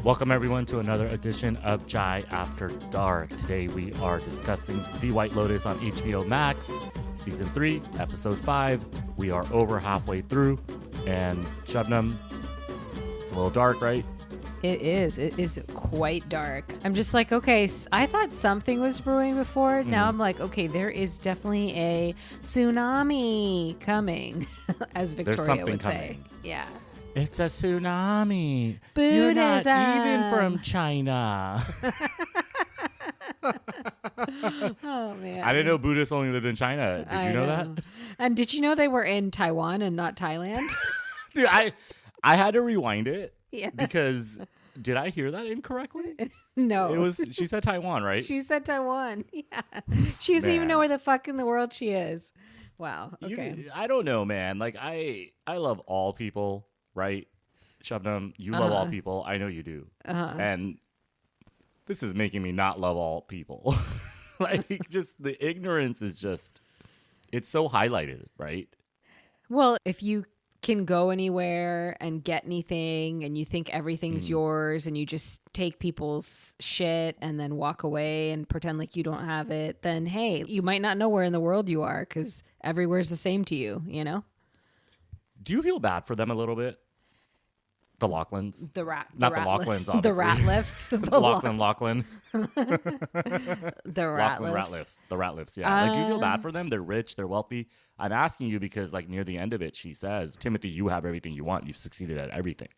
Welcome everyone to another edition of Jai After Dark. Today we are discussing The White Lotus on HBO Max, Season 3, Episode 5. We are over halfway through, and Shabnam, it's a little dark, right? It is. It is quite dark. I'm just like, okay, I thought something was brewing before. Now I'm like, okay, there is definitely a tsunami coming, as Victoria would say. Yeah. It's a tsunami. Buddhism. You're not even from China. Oh, man. I didn't know Buddhists only lived in China. Did you know that? And did you know they were in Taiwan and not Thailand? Dude, I had to rewind it. Yeah. Because did I hear that incorrectly? No. She said Taiwan, right? She said Taiwan. Yeah. She doesn't even know where the fuck in the world she is. Wow. Okay. I don't know, man. Like I love all people, right? Shabnam, you love all people. I know you do. And this is making me not love all people. Like just the ignorance is just, it's so highlighted, right? Well, if you can go anywhere and get anything and you think everything's yours and you just take people's shit and then walk away and pretend like you don't have it, then hey, you might not know where in the world you are because everywhere's the same to you, you know? Do you feel bad for them a little bit? The Lachlans? Not the Lachlans, obviously. The Ratliffs. Lachlan. The Ratliffs. The Ratliffs, yeah. Like, do you feel bad for them? They're rich, they're wealthy. I'm asking you because, like, near the end of it, she says, Timothy, you have everything you want. You've succeeded at everything.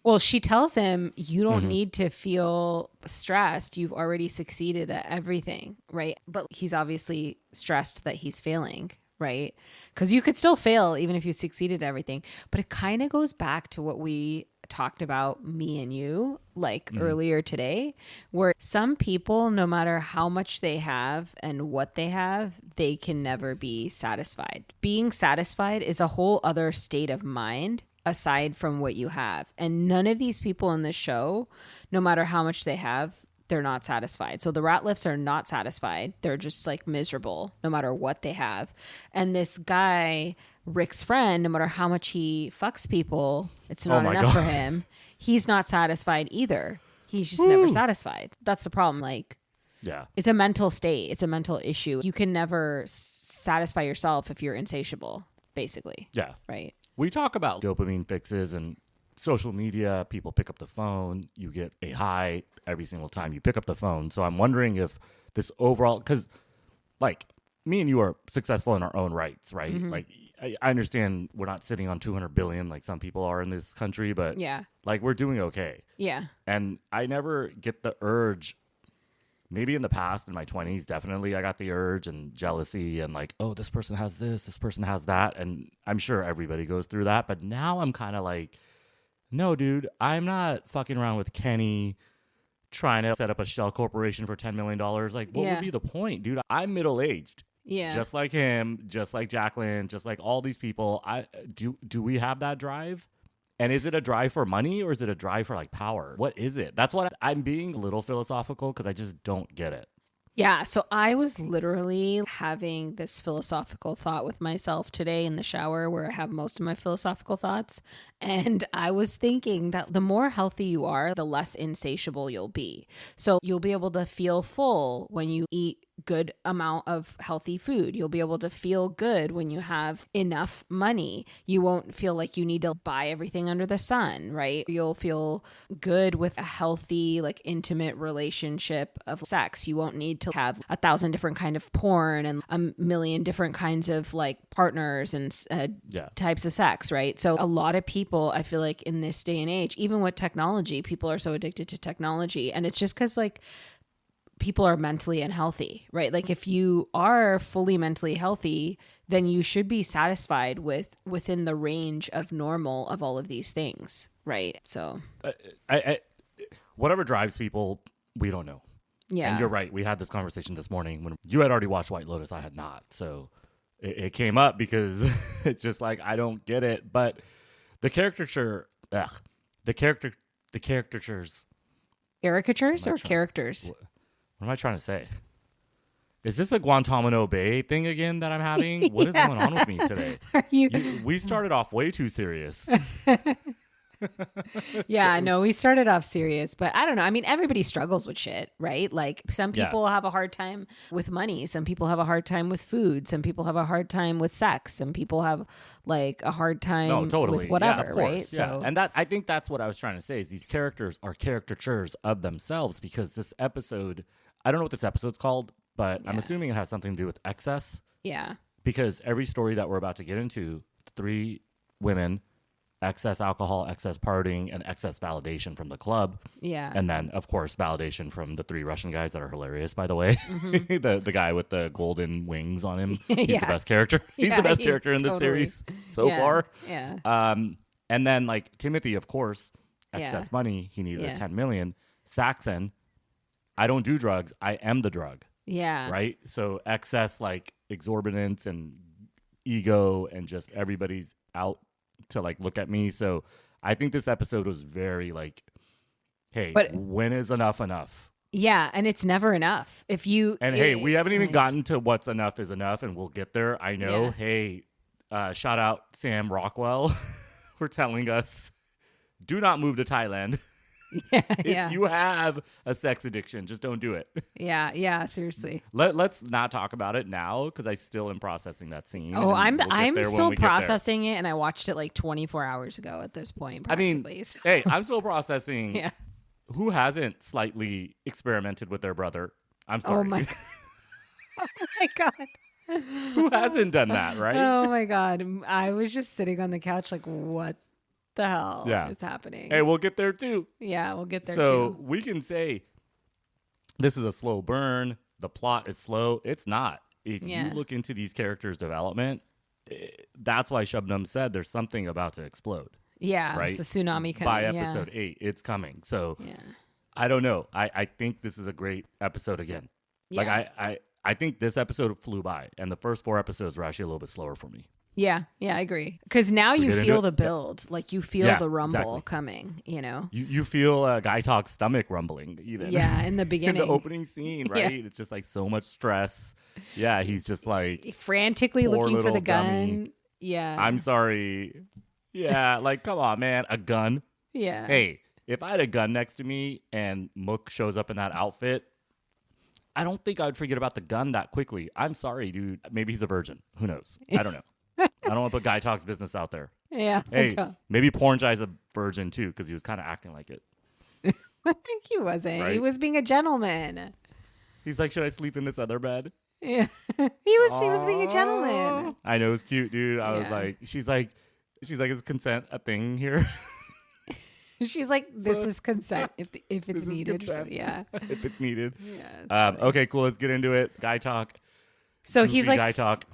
Well, she tells him, you don't need to feel stressed. You've already succeeded at everything, right? But he's obviously stressed that he's failing, right? Because you could still fail even if you succeeded at everything. But it kind of goes back to what we talked about, me and you, like earlier today, where some people, no matter how much they have and what they have, they can never be satisfied. Being satisfied is a whole other state of mind aside from what you have. And none of these people in this show, no matter how much they have, they're not satisfied. So the Ratliffs are not satisfied. They're just like miserable no matter what they have. And this guy, Rick's friend, no matter how much he fucks people, it's not enough for him. He's not satisfied either. He's just never satisfied. That's the problem. Like, yeah, it's a mental state. It's a mental issue. You can never satisfy yourself if you're insatiable, basically. Yeah. Right. We talk about dopamine fixes and social media. People pick up the phone. You get a high every single time you pick up the phone. So I'm wondering if this overall, because like me and you are successful in our own rights, right? Like I understand we're not sitting on 200 billion like some people are in this country, but yeah, like we're doing okay. Yeah. And I never get the urge. Maybe in the past, in my 20s, definitely I got the urge and jealousy and like, oh, this person has this person has that. And I'm sure everybody goes through that. But now I'm kind of like, no, dude, I'm not fucking around with Kenny trying to set up a shell corporation for $10 million. Like, what would be the point, dude? I'm middle-aged. Yeah. Just like him, just like Jaclyn, just like all these people. Do we have that drive? And is it a drive for money or is it a drive for like power? What is it? That's what I'm being a little philosophical because I just don't get it. Yeah, so I was literally having this philosophical thought with myself today in the shower where I have most of my philosophical thoughts. And I was thinking that the more healthy you are, the less insatiable you'll be. So you'll be able to feel full when you eat good amount of healthy food. You'll be able to feel good when you have enough money. You won't feel like you need to buy everything under the sun, right? You'll feel good with a healthy, like intimate relationship of sex. You won't need to have 1,000 different kind of porn and a million different kinds of like partners and types of sex, right? So a lot of people, I feel like in this day and age, even with technology, people are so addicted to technology. And it's just because like people are mentally unhealthy, right? Like if you are fully mentally healthy, then you should be satisfied within the range of normal of all of these things, right? So whatever drives people, we don't know. Yeah. And you're right. We had this conversation this morning when you had already watched White Lotus. I had not. So it came up because it's just like, I don't get it. But the caricatures. Caricatures or characters? What am I trying to say? Is this a Guantanamo Bay thing again that I'm having? What is going on with me today? Are you? We started off way too serious. Yeah, no, we started off serious, but I don't know. I mean, everybody struggles with shit, right? Like some people have a hard time with money. Some people have a hard time with food. Some people have a hard time with sex. Some people have like a hard time with whatever, of course. right? Yeah. So, And I think that's what I was trying to say is these characters are caricatures of themselves because this episode, I don't know what this episode's called, but I'm assuming it has something to do with excess. yeah. Because every story that we're about to get into, 3 women, excess alcohol, excess partying, and excess validation from the club. Yeah. And then, of course, validation from the 3 Russian guys that are hilarious, by the way. The guy with the golden wings on him. He's the best character. He's the best character in this series so far. Yeah. And then, like, Timothy, of course, excess money. He needed $10 million. Saxon, I don't do drugs. I am the drug. Yeah. Right? So excess, like, exorbitance and ego and just everybody's out to, like, look at me. So I think this episode was very, like, hey, when is enough enough? Yeah, and it's never enough. Hey, we haven't even gotten to what's enough is enough, and we'll get there. I know. Yeah. Hey, shout out Sam Rockwell for telling us, do not move to Thailand. If you have a sex addiction, just don't do it. Yeah, seriously. Let's not talk about it now because I still am processing that scene. Oh, I'm still processing it, and I watched it like 24 hours ago at this point. I mean, hey, I'm still processing. Yeah. Who hasn't slightly experimented with their brother? I'm sorry. Oh my god. Who hasn't done that, right? Oh my god. I was just sitting on the couch like, what the hell is happening? Hey, we'll get there too. Yeah, we'll get there too. So we can say this is a slow burn. The plot is slow. It's not. If you look into these characters' development, that's why Shabnam said there's something about to explode. Yeah, right? It's a tsunami coming. By episode 8, it's coming. So I don't know. I think this is a great episode again. Yeah. Like I think this episode flew by, and the first 4 episodes were actually a little bit slower for me. Yeah, I agree. Because now you feel the build. Like you feel the rumble coming, you know? You feel Gaitok's stomach rumbling even. Yeah, in the beginning. In the opening scene, right? It's just like so much stress. Yeah, he's just like... frantically looking for the gun. Dummy. Yeah. I'm sorry. Yeah, like, come on, man. A gun? Yeah. Hey, if I had a gun next to me and Mook shows up in that outfit, I don't think I would forget about the gun that quickly. I'm sorry, dude. Maybe he's a virgin. Who knows? I don't know. I don't want to put Gaitak's business out there. Yeah. Hey, maybe Pornchai's a virgin too because he was kind of acting like it. I think he wasn't. Right? He was being a gentleman. He's like, should I sleep in this other bed? Yeah. He was being a gentleman. I know, it's cute, dude. I was like, she's like, is consent a thing here? She's like, this is consent if it's needed. So, yeah. If it's needed. Yeah. Okay, cool. Let's get into it. Gaitok. So he's like, Gaitok.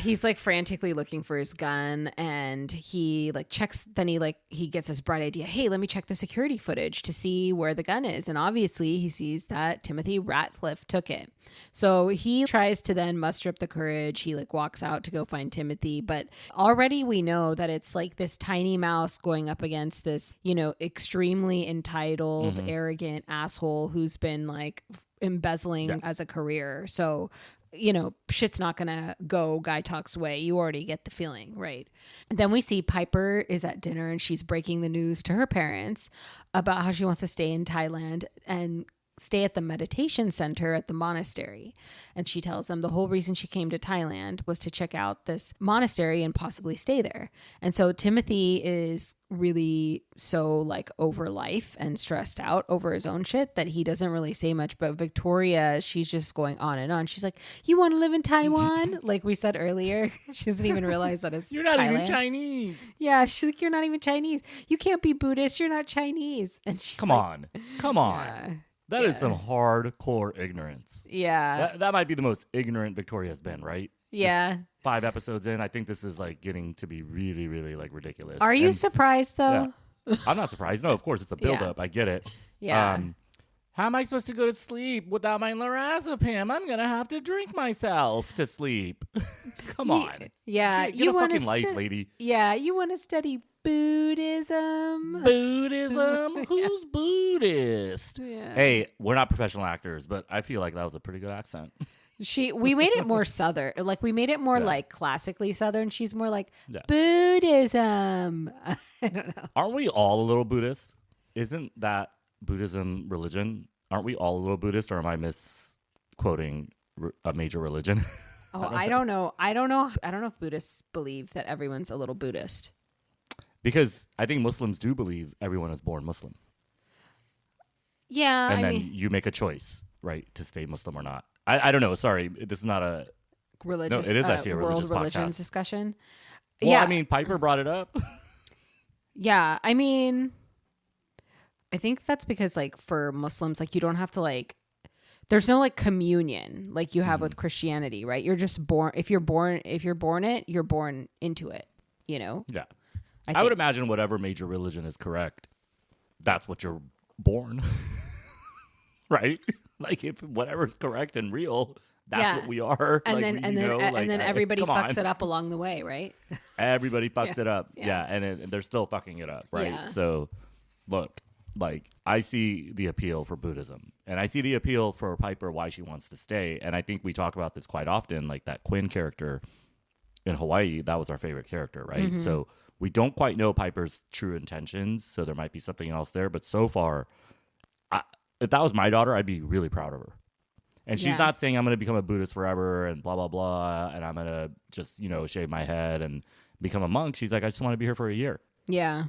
He's like frantically looking for his gun, and he like checks. Then he gets this bright idea. Hey, let me check the security footage to see where the gun is. And obviously, he sees that Timothy Ratliff took it. So he tries to then muster up the courage. He like walks out to go find Timothy, but already we know that it's like this tiny mouse going up against this, you know, extremely entitled, arrogant asshole who's been like embezzling as a career. So, you know, shit's not gonna go Gaitok's way. You already get the feeling, right? And then we see Piper is at dinner and she's breaking the news to her parents about how she wants to stay in Thailand and stay at the meditation center at the monastery. And she tells them the whole reason she came to Thailand was to check out this monastery and possibly stay there. And so Timothy is really so like over life and stressed out over his own shit that he doesn't really say much. But Victoria, she's just going on and on. She's like, you want to live in Taiwan? Like we said earlier, she doesn't even realize that it's You're not Thailand. even Chinese. Yeah, she's like, you're not even Chinese. You can't be Buddhist. You're not Chinese. And she's Come on. Yeah. That is some hardcore ignorance. Yeah. That might be the most ignorant Victoria's been, right? Yeah. 5 episodes in, I think this is like getting to be really, really like ridiculous. Are you surprised though? Yeah. I'm not surprised. No, of course it's a buildup. I get it. Yeah. How am I supposed to go to sleep without my lorazepam? I'm gonna have to drink myself to sleep. Come on. Yeah. Get a fucking life, lady. Yeah. You want to study Buddhism? Buddhism? Who's Buddhist? Yeah. Hey, we're not professional actors, but I feel like that was a pretty good accent. We made it more Southern. Like, we made it more Yeah. like classically Southern. She's more like Yeah. Buddhism. I don't know. Aren't we all a little Buddhist? Isn't that Buddhism religion? Aren't we all a little Buddhist, or am I misquoting a major religion? Oh, I don't know. I don't know if Buddhists believe that everyone's a little Buddhist. Because I think Muslims do believe everyone is born Muslim. Yeah, And I then mean, you make a choice, right, to stay Muslim or not. I don't know. Sorry. This is not a... religious. No, it is actually a religious world religions podcast. discussion. Well, yeah, I mean, Piper brought it up. yeah. I mean, I think that's because, like, for Muslims, like, you don't have to, like, there's no like communion like you have with Christianity, right? You're just born. If you're born it, you're born into it. You know. Yeah. I I would think. imagine whatever major religion is correct, that's what you're born. Right? Like, if whatever's correct and real, that's Yeah. what we are. And Like, then we and then know, and like, then everybody come fucks on. it up along the way, right? Everybody fucks it up. Yeah. Yeah. And they're still fucking it up. Right. Yeah. So, look, like, I see the appeal for Buddhism, and I see the appeal for Piper, why she wants to stay. And I think we talk about this quite often, like that Quinn character in Hawaii, that was our favorite character, right? Mm-hmm. So we don't quite know Piper's true intentions, so there might be something else there. But so far, if that was my daughter, I'd be really proud of her. And she's Yeah. not saying I'm going to become a Buddhist forever and blah, blah, blah, and I'm going to just, shave my head and become a monk. She's like, I just want to be here for a year, Yeah.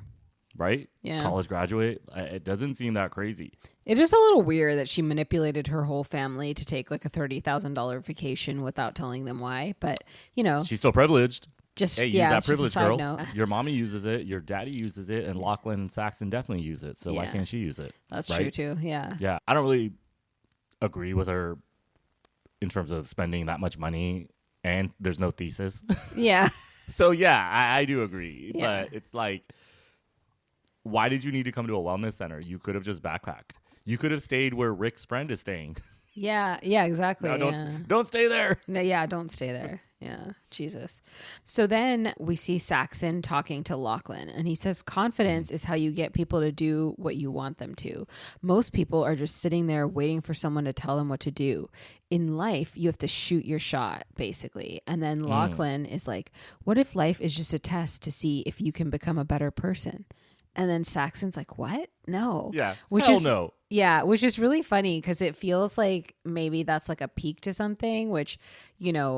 right? Yeah. College graduate. It doesn't seem that crazy. It is a little weird that she manipulated her whole family to take like a $30,000 vacation without telling them why. But, She's still privileged. just Hey, use yeah, that it's just a privilege, side girl. note. Your mommy uses it. Your daddy uses it. And Lachlan and Saxon definitely use it. So why Yeah. can't she use it? That's right? true too. Yeah. Yeah, I don't really agree with her in terms of spending that much money, and there's no thesis. Yeah. So yeah, I do agree, Yeah. but it's like, why did you need to come to a wellness center? You could have just backpacked. You could have stayed where Rick's friend is staying. Yeah. Yeah. Exactly. No, yeah. don't stay there. No, yeah, don't stay there. Yeah, Jesus. So then we see Saxon talking to Lachlan, and he says, confidence is how you get people to do what you want them to. Most people are just sitting there waiting for someone to tell them what to do. In life, you have to shoot your shot, basically. And then Lachlan is like, what if life is just a test to see if you can become a better person? And then Saxon's like, what? No. Yeah, Which hell is no. Yeah, which is really funny because it feels like maybe that's like a peak to something, which,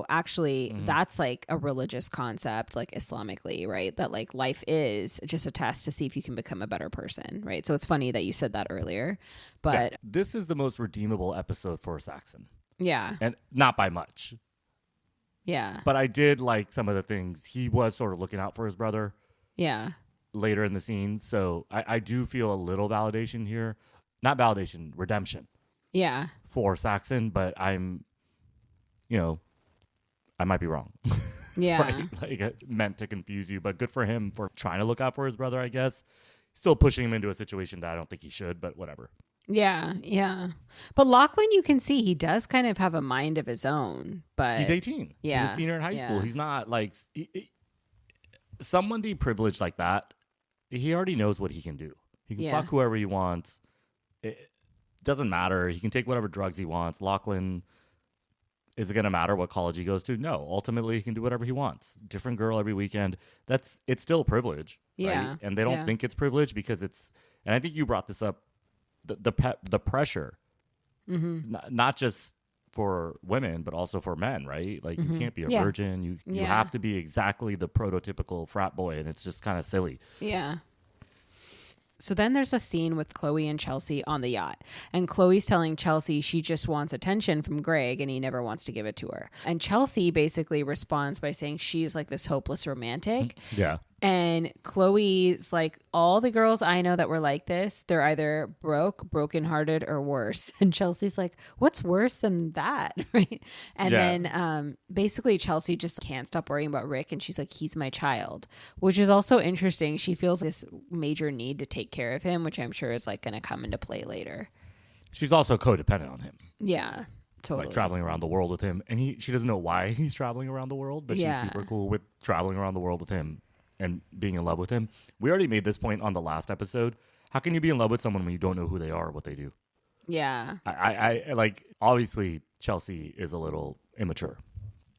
actually that's like a religious concept, like Islamically, right? That like life is just a test to see if you can become a better person, right? So it's funny that you said that earlier, but Yeah, this is the most redeemable episode for Saxon, yeah, and not by much. yeah, But I did like some of the things he was sort of looking out for his brother yeah, later in the scene. So I do feel a little validation here. Not validation, redemption yeah, for Saxon, but I'm, I might be wrong. yeah, Right? Like, meant to confuse you, but good for him for trying to look out for his brother, I guess. Still pushing him into a situation that I don't think he should, but whatever. yeah, yeah. But Lachlan, you can see he does kind of have a mind of his own, but He's 18. yeah, He's a senior in high school. yeah. He's not like someone deprivileged like that. He already knows what he can do. He can Yeah. fuck whoever he wants. It doesn't matter. He can take whatever drugs he wants. Lachlan, is it going to matter what college he goes to? No. Ultimately, he can do whatever he wants. Different girl every weekend. It's still privilege. Yeah. Right? And they don't Yeah. think it's privilege because it's, and I think you brought this up, the pressure, not just for women, but also for men, right? Like, you can't be a Yeah. virgin. You Yeah. have to be exactly the prototypical frat boy, and it's just kind of silly. Yeah. So then there's a scene with Chloe and Chelsea on the yacht. And Chloe's telling Chelsea she just wants attention from Greg and he never wants to give it to her. And Chelsea basically responds by saying she's like this hopeless romantic. Yeah. And Chloe's like, all the girls I know that were like this, they're either brokenhearted, or worse. And Chelsea's like, what's worse than that? Right. And Yeah. then basically Chelsea just can't stop worrying about Rick. And she's like, he's my child, which is also interesting. She feels this major need to take care of him, which I'm sure is like going to come into play later. She's also codependent on him. Yeah, totally. Like traveling around the world with him. And she doesn't know why he's traveling around the world, but Yeah. she's super cool with traveling around the world with him and being in love with him. We already made this point on the last episode. How can you be in love with someone when you don't know who they are or what they do? Yeah. I like, obviously Chelsea is a little immature.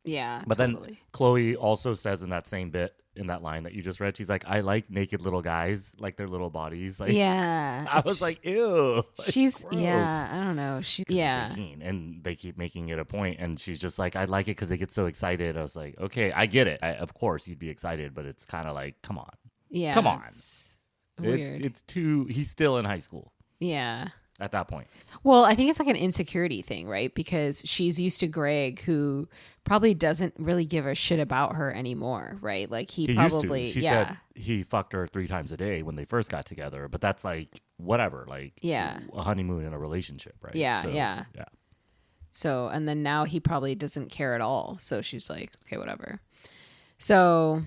Yeah. But totally. then Chloe also says in that same bit, in that line that you just read, she's like, I like naked little guys, like their little bodies. Like, yeah. I was like, ew. Like, She's, gross. yeah, I don't know. Yeah. She's 18, and they keep making it a point, and she's just like, I like it because they get so excited. I was like, okay, I get it. Of course you'd be excited, but it's kind of like, come on. Yeah. Come on. It's It's too, he's still in high school. Yeah. At that point. Well, I think it's like an insecurity thing, right? Because she's used to Greg, who probably doesn't really give a shit about her anymore, right? Like he probably, used to. She said he fucked her 3 times a day when they first got together, but that's like whatever, like a honeymoon in a relationship, right? Yeah, so, yeah. So, and then now he probably doesn't care at all. So she's like, okay, whatever. So,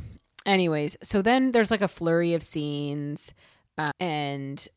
anyways, so then there's like a flurry of scenes, and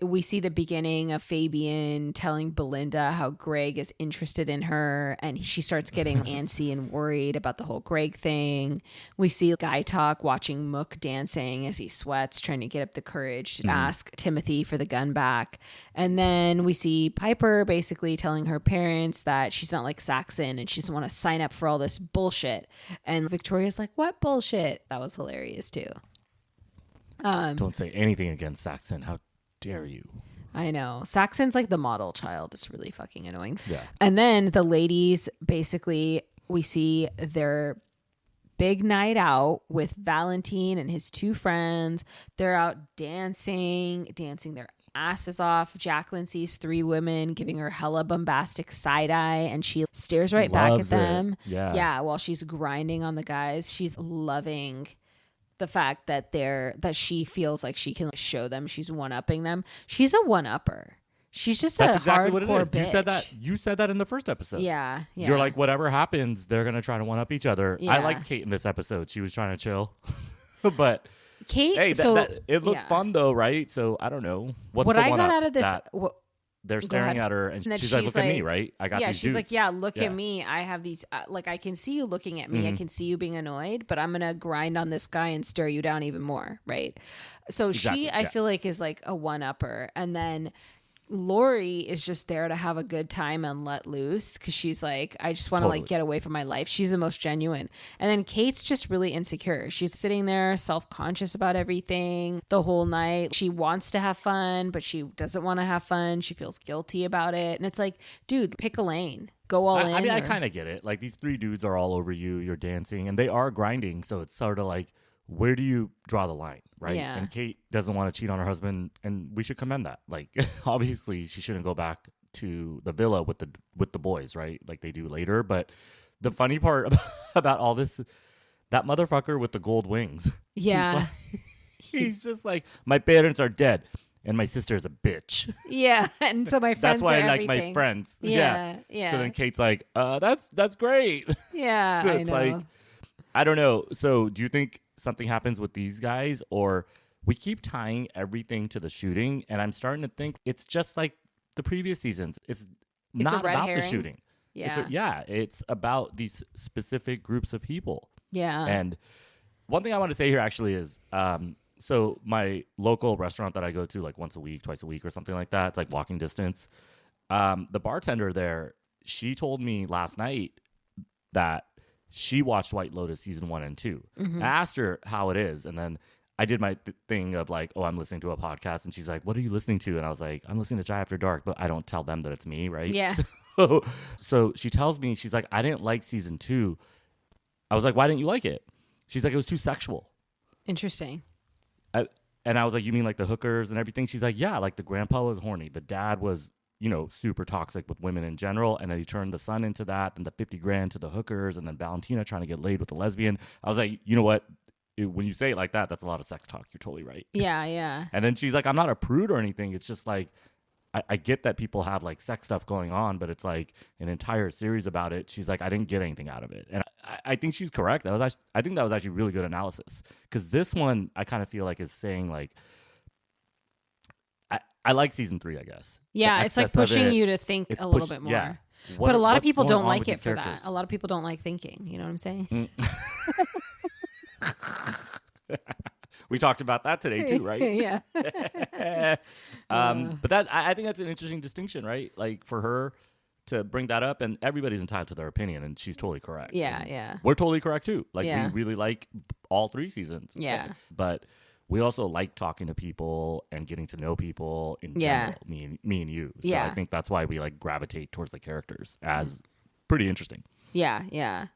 we see the beginning of Fabian telling Belinda how Greg is interested in her, and she starts getting antsy and worried about the whole Greg thing. We see Gaitok watching Mook dancing as he sweats, trying to get up the courage to ask Timothy for the gun back. And then we see Piper basically telling her parents that she's not like Saxon and she doesn't want to sign up for all this bullshit. And Victoria's like, what bullshit? That was hilarious too. Don't say anything against Saxon. How dare you? I know. Saxon's like the model child. It's really fucking annoying. Yeah. And then the ladies, basically, we see their big night out with Valentine and his 2 friends. They're out dancing their asses off. Jaclyn sees 3 women giving her hella bombastic side eye, and she stares right back at them. Yeah. While she's grinding on the guys, she's loving the fact that she feels like she can show them she's one-upping them. She's a one-upper. She's just That's a exactly hardcore what it is. bitch. You said that in the first episode. Yeah. You're like, whatever happens, they're gonna try to one up each other. Yeah. I liked Kate in this episode. She was trying to chill, but Kate. hey, it looked fun though, right? So I don't know what I got out of this. They're staring at her, and she's like, "Look at me, right? I got these dudes." She's like, "Yeah, look at me. I have these. Like, I can see you looking at me. I can see you being annoyed, but I'm gonna grind on this guy and stare you down even more, right?" So I feel like, is like a one-upper, and then Laurie is just there to have a good time and let loose because she's like, I just want to like get away from my life. She's the most genuine. And then Kate's just really insecure. She's sitting there self-conscious about everything the whole night. She wants to have fun, but she doesn't want to have fun. She feels guilty about it. And it's like, dude, pick a lane. Go all in. I mean, I kind of get it. Like, these 3 dudes are all over you. You're dancing, and they are grinding. So it's sort of like, where do you draw the line, right? Yeah. And Kate doesn't want to cheat on her husband, and we should commend that. Like, obviously, she shouldn't go back to the villa with the boys, right? Like they do later. But the funny part about all this, that motherfucker with the gold wings. Yeah. He's just like, my parents are dead, and my sister is a bitch. Yeah, and so my friends. That's why are I like everything. my friends. Yeah. So then Kate's like, that's great. Yeah, So I it's know. like, I don't know. So do you think something happens with these guys, or we keep tying everything to the shooting? And I'm starting to think it's just like the previous seasons. It's not about the shooting. Yeah. It's about these specific groups of people. Yeah. And one thing I want to say here actually is, so my local restaurant that I go to like once a week, twice a week or something like that, it's like walking distance. The bartender there, she told me last night that she watched White Lotus season 1 and 2. Mm-hmm. I asked her how it is, and then I did my thing of like, oh, I'm listening to a podcast, and she's like, what are you listening to? And I was like, I'm listening to Chai After Dark, but I don't tell them that it's me, right? Yeah. So she tells me, she's like, I didn't like season 2. I was like, why didn't you like it? She's like, it was too sexual. Interesting. And I was like, you mean like the hookers and everything? She's like, yeah, like the grandpa was horny. The dad was, super toxic with women in general. And then he turned the son into that, and the 50 grand to the hookers, and then Valentina trying to get laid with a lesbian. I was like, you know what? When you say it like that, that's a lot of sex talk. You're totally right. Yeah, yeah. And then she's like, I'm not a prude or anything. It's just like, I get that people have like sex stuff going on, but it's like an entire series about it. She's like, I didn't get anything out of it. And I think she's correct. I think that was actually really good analysis, because this one I kind of feel like is saying like, I like season 3, I guess. Yeah, it's like pushing you to think a little bit more. Yeah. But a lot of people don't on like with it these for characters? that. A lot of people don't like thinking. You know what I'm saying? We talked about that today too, right? Yeah. But that I think that's an interesting distinction, right? Like for her to bring that up, and everybody's entitled to their opinion, and she's totally correct. Yeah, and yeah. we're totally correct too. Like Yeah. we really like all 3 seasons. Yeah. But we also like talking to people and getting to know people in Yeah. general, me and you. So Yeah. I think that's why we like gravitate towards the characters as pretty interesting. Yeah, yeah.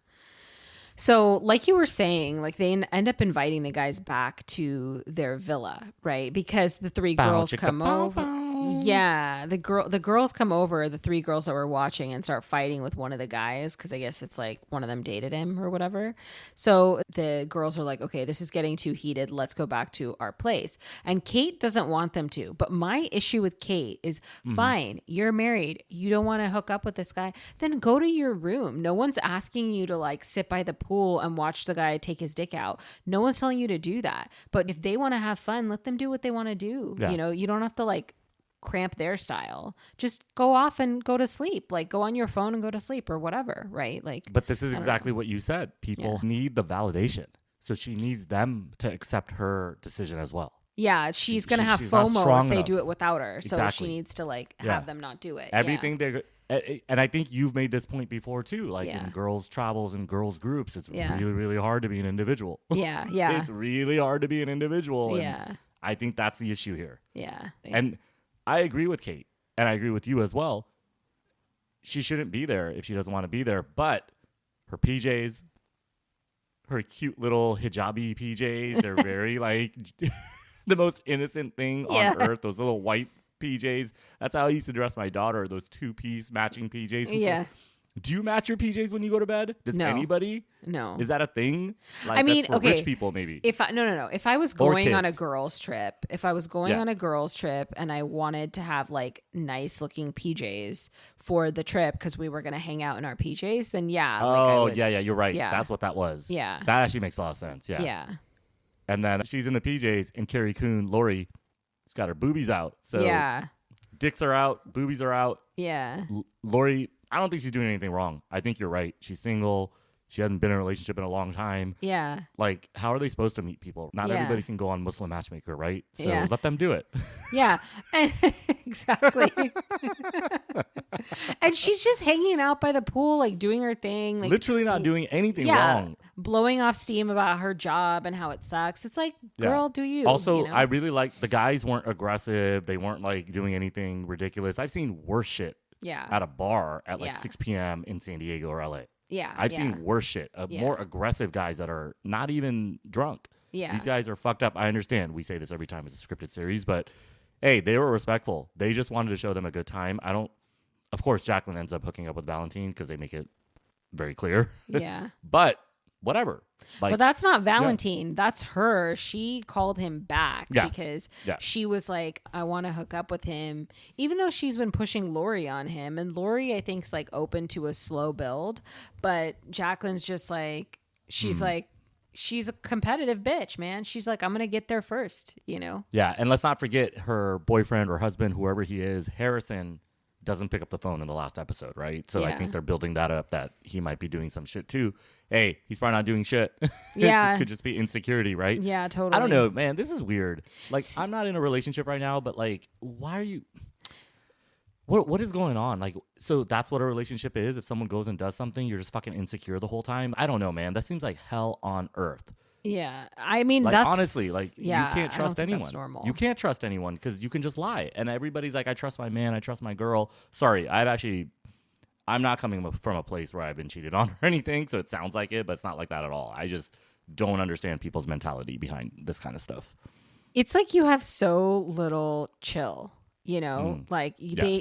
So, like you were saying, like they end up inviting the guys back to their villa, right? Because the 3 girls come over. Yeah, the girls come over, the 3 girls that were watching, and start fighting with one of the guys because I guess it's like one of them dated him or whatever. So the girls are like, okay, this is getting too heated. Let's go back to our place. And Kate doesn't want them to. But my issue with Kate is fine, you're married. You don't want to hook up with this guy. Then go to your room. No one's asking you to like sit by the pool and watch the guy take his dick out. No one's telling you to do that. But if they want to have fun, let them do what they want to do. Yeah. You know, you don't have to like cramp their style. Just go off and go to sleep. Like go on your phone and go to sleep or whatever, right? Like But this is exactly what you said. People need the validation. So she needs them to accept her decision as well. yeah, she's gonna have she's not FOMO strong if they enough. do it without her. So Exactly. she needs to like Yeah. have them not do it. Everything and I think you've made this point before too. Like Yeah. in girls' travels and girls' groups, it's Yeah. really, really hard to be an individual. Yeah, yeah, It's really hard to be an individual. And yeah, I think that's the issue here. yeah. And I agree with Kate, and I agree with you as well. She shouldn't be there if she doesn't want to be there, but her PJs, her cute little hijabi PJs, they're very like the most innocent thing Yeah. on earth. Those little white PJs. That's how I used to dress my daughter, those 2-piece matching PJs. Yeah. Do you match your PJs when you go to bed? Does No. anybody? No. Is that a thing? Like, I mean, that's for okay, rich people maybe. If I no. If I was Or going on a kids. girls trip, Yeah. on a girls trip and I wanted to have like nice looking PJs for the trip because we were gonna hang out in our PJs, then yeah. like I Oh, would, yeah, you're right. Yeah. That's what that was. Yeah. That actually makes a lot of sense. Yeah. Yeah. And then she's in the PJs, and Carrie Coon, Laurie, has got her boobies out. So Yeah. dicks are out, boobies are out. Yeah. Laurie, I don't think she's doing anything wrong. I think you're right. She's single. She hasn't been in a relationship in a long time. Yeah. Like, how are they supposed to meet people? Not Yeah. everybody can go on Muslim Matchmaker, right? So Yeah. let them do it. Yeah. And exactly. And she's just hanging out by the pool, like doing her thing. Like Literally not doing anything yeah, wrong. blowing off steam about her job and how it sucks. It's like, girl, do you? Also, you know? I really like the guys weren't aggressive. They weren't like doing anything ridiculous. I've seen worse shit yeah. at a bar at like Yeah. 6 p.m. in San Diego or LA. Yeah. I've yeah. seen worse shit. Yeah. More aggressive guys that are not even drunk. Yeah. These guys are fucked up. I understand. We say this every time it's a scripted series, but hey, they were respectful. They just wanted to show them a good time. Of course, Jaclyn ends up hooking up with Valentine because they make it very clear. Yeah. But whatever. Like, But that's not Valentine. That's her. She called him back because she was like, I want to hook up with him, even though she's been pushing Laurie on him. And Laurie, I think, is like open to a slow build. But Jaclyn's just like, she's like, she's a competitive bitch, man. She's like, I'm going to get there first, you know? Yeah. And let's not forget her boyfriend or husband, whoever he is, Harrison, doesn't pick up the phone in the last episode, right? So I Yeah. think they're building that up that he might be doing some shit too. Hey, he's probably not doing shit. Yeah. It could just be insecurity, right? Yeah, totally. I don't know, man. This is weird. Like, I'm not in a relationship right now, but like, why are you? What is going on? Like, so that's what a relationship is. If someone goes and does something, you're just fucking insecure the whole time. I don't know, man. That seems like hell on earth. Yeah. I mean, Like, that's honestly, like, yeah, you can't I trust don't think anyone. That's normal. You can't trust anyone because you can just lie. And everybody's like, I trust my man. I trust my girl. Sorry, I'm not coming from a place where I've been cheated on or anything. So it sounds like it, but it's not like that at all. I just don't understand people's mentality behind this kind of stuff. It's like you have so little chill, you know? Like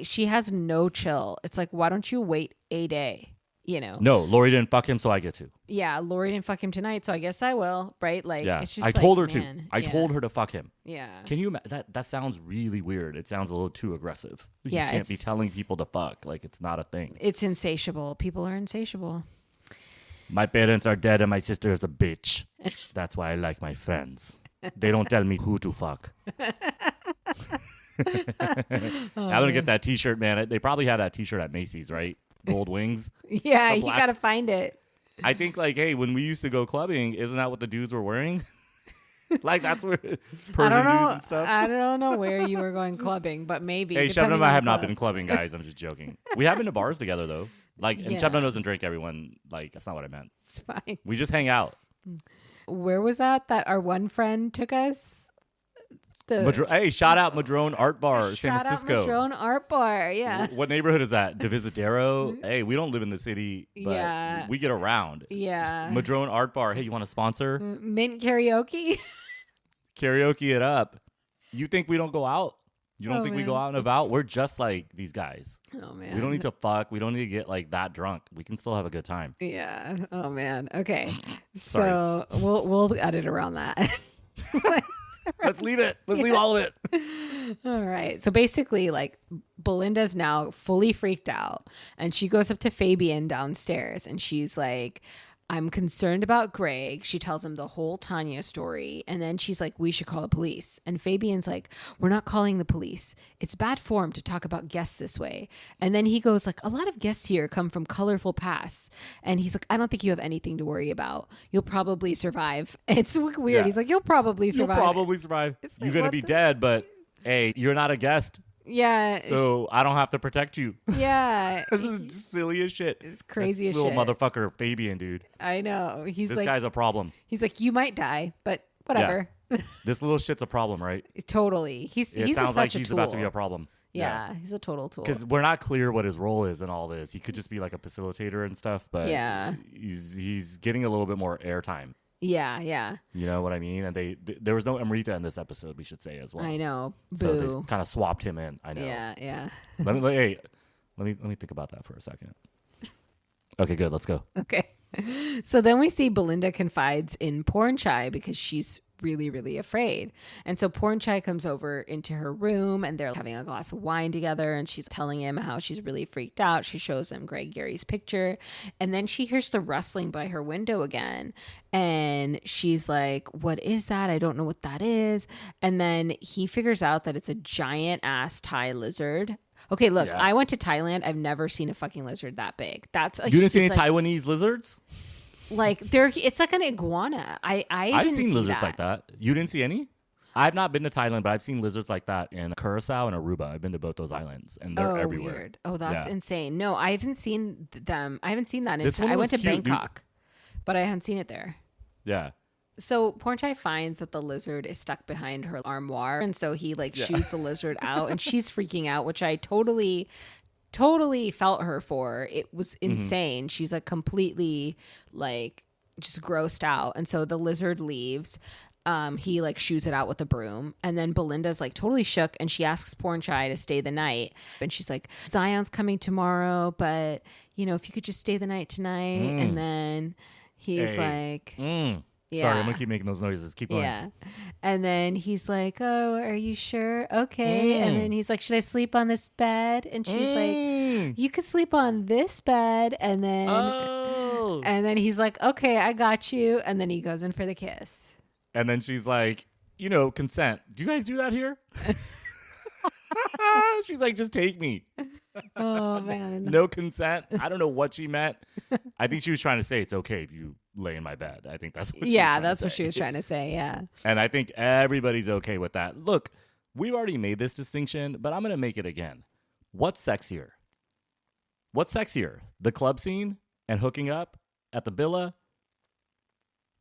she has no chill. It's like, why don't you wait a day? You know? No, Laurie didn't fuck him, so I get to. Yeah, Laurie didn't fuck him tonight, so I guess I will, right? Like, Yeah, it's just I told her like, man, to. I told her to fuck him. Yeah. Can you? That sounds really weird. It sounds a little too aggressive. Yeah, you can't be it's- telling people to fuck. Like it's not a thing. It's insatiable. People are insatiable. My parents are dead, and my sister is a bitch. That's why I like my friends. They don't tell me who to fuck. I'm gonna get that T-shirt, man. They probably had that T-shirt at Macy's, right? Gold wings. Yeah, The you black- gotta find it. I think, like, hey, when we used to go clubbing, isn't that what the dudes were wearing? Like that's where I Persian don't dudes know. and stuff. I don't know where you were going clubbing, but maybe. Hey, depending Shabnam and I on have the not club. been clubbing, guys. I'm just joking. We have been to bars together though. Like, and Yeah. Shabnam doesn't drink everyone. Like, that's not what I meant. It's fine. We just hang out. Where was that our one friend took us? Hey, shout out Madrone Art Bar, San Shout out Francisco. Madrone Art Bar. Yeah. What neighborhood is that? Divisadero. Hey, we don't live in the city, but Yeah. we get around. Yeah. Madrone Art Bar. Hey, you want to sponsor? Mint karaoke. Karaoke it up. You think we don't go out? You don't think we man. go out and about? We're just like these guys. Oh man. We don't need to fuck. We don't need to get like that drunk. We can still have a good time. Yeah. Oh man. Okay. Sorry. So we'll edit around that. Let's leave it. Let's leave all of it. All right. So basically, like, Belinda's now fully freaked out, and she goes up to Fabian downstairs, and she's like, I'm concerned about Greg. She tells him the whole Tanya story, and then she's like, we should call the police. And Fabian's like, we're not calling the police. It's bad form to talk about guests this way. And then he goes like, a lot of guests here come from colorful pasts. And he's like, I don't think you have anything to worry about. You'll probably survive. It's weird. Yeah. He's like, you'll probably survive. You'll probably survive. It's You're like, going to what be the- dead, but hey, you're not a guest. Yeah. So I don't have to protect you. Yeah. This is just silly as shit. It's crazy This as little shit. motherfucker, Fabian, dude. I know. He's This like, guy's a problem. he's like, you might die, but whatever. This little shit's a problem, right? Totally. He's Sounds such like a he's tool. about to be a problem. Yeah, he's a total tool. Because we're not clear what his role is in all this. He could just be like a facilitator and stuff, but Yeah. he's getting a little bit more airtime. Yeah, yeah. You know what I mean? And there was no Amrita in this episode, we should say as well. I know. So Boo. they kind of swapped him in. I know. Yeah, yeah. Let me think about that for a second. Okay, good. Let's go. Okay. So then we see Belinda confides in Pornchai because she's really, really afraid. And so Pornchai comes over into her room and they're having a glass of wine together and she's telling him how she's really freaked out. She shows him Greg Gary's picture and then she hears the rustling by her window again. And she's like, what is that? I don't know what that is. And then he figures out that it's a giant ass Thai lizard. Okay, look, Yeah. I went to Thailand. I've never seen a fucking lizard that big. That's a, You didn't see any it's like, Taiwanese lizards? like it's like an iguana. I've I've seen lizards like that. You didn't see any? I've not been to Thailand, but I've seen lizards like that in Curacao and Aruba. I've been to both those islands, and they're everywhere. Weird. Oh, that's Yeah. insane. No, I haven't seen them. I haven't seen that in This one I was went to cute, dude. Bangkok, but I haven't seen it there. Yeah. So Pornchai finds that the lizard is stuck behind her armoire, and so he like shoos the lizard out, and she's freaking out, which I totally felt her for. It was insane. She's like completely like just grossed out, and so the lizard leaves. He like shoos it out with a broom, and then Belinda's like totally shook, and she asks Pornchai to stay the night, and she's like, Zion's coming tomorrow, but you know, if you could just stay the night tonight. And then he's like, Sorry, I'm gonna keep making those noises. Keep going. yeah. And then he's like, oh, are you sure? Okay. And then he's like, should I sleep on this bed? And she's like, you could sleep on this bed. And then and then he's like, okay, I got you. And then he goes in for the kiss. And then she's like, consent. Do you guys do that here? She's like, just take me. Oh man. No consent. I don't know what she meant. I think she was trying to say it's okay if you lay in my bed. I think that's what she was Yeah, trying that's to what say. she was trying to say. Yeah. And I think everybody's okay with that. Look, we've already made this distinction, but I'm going to make it again. What's sexier? What's sexier? The club scene and hooking up at the villa?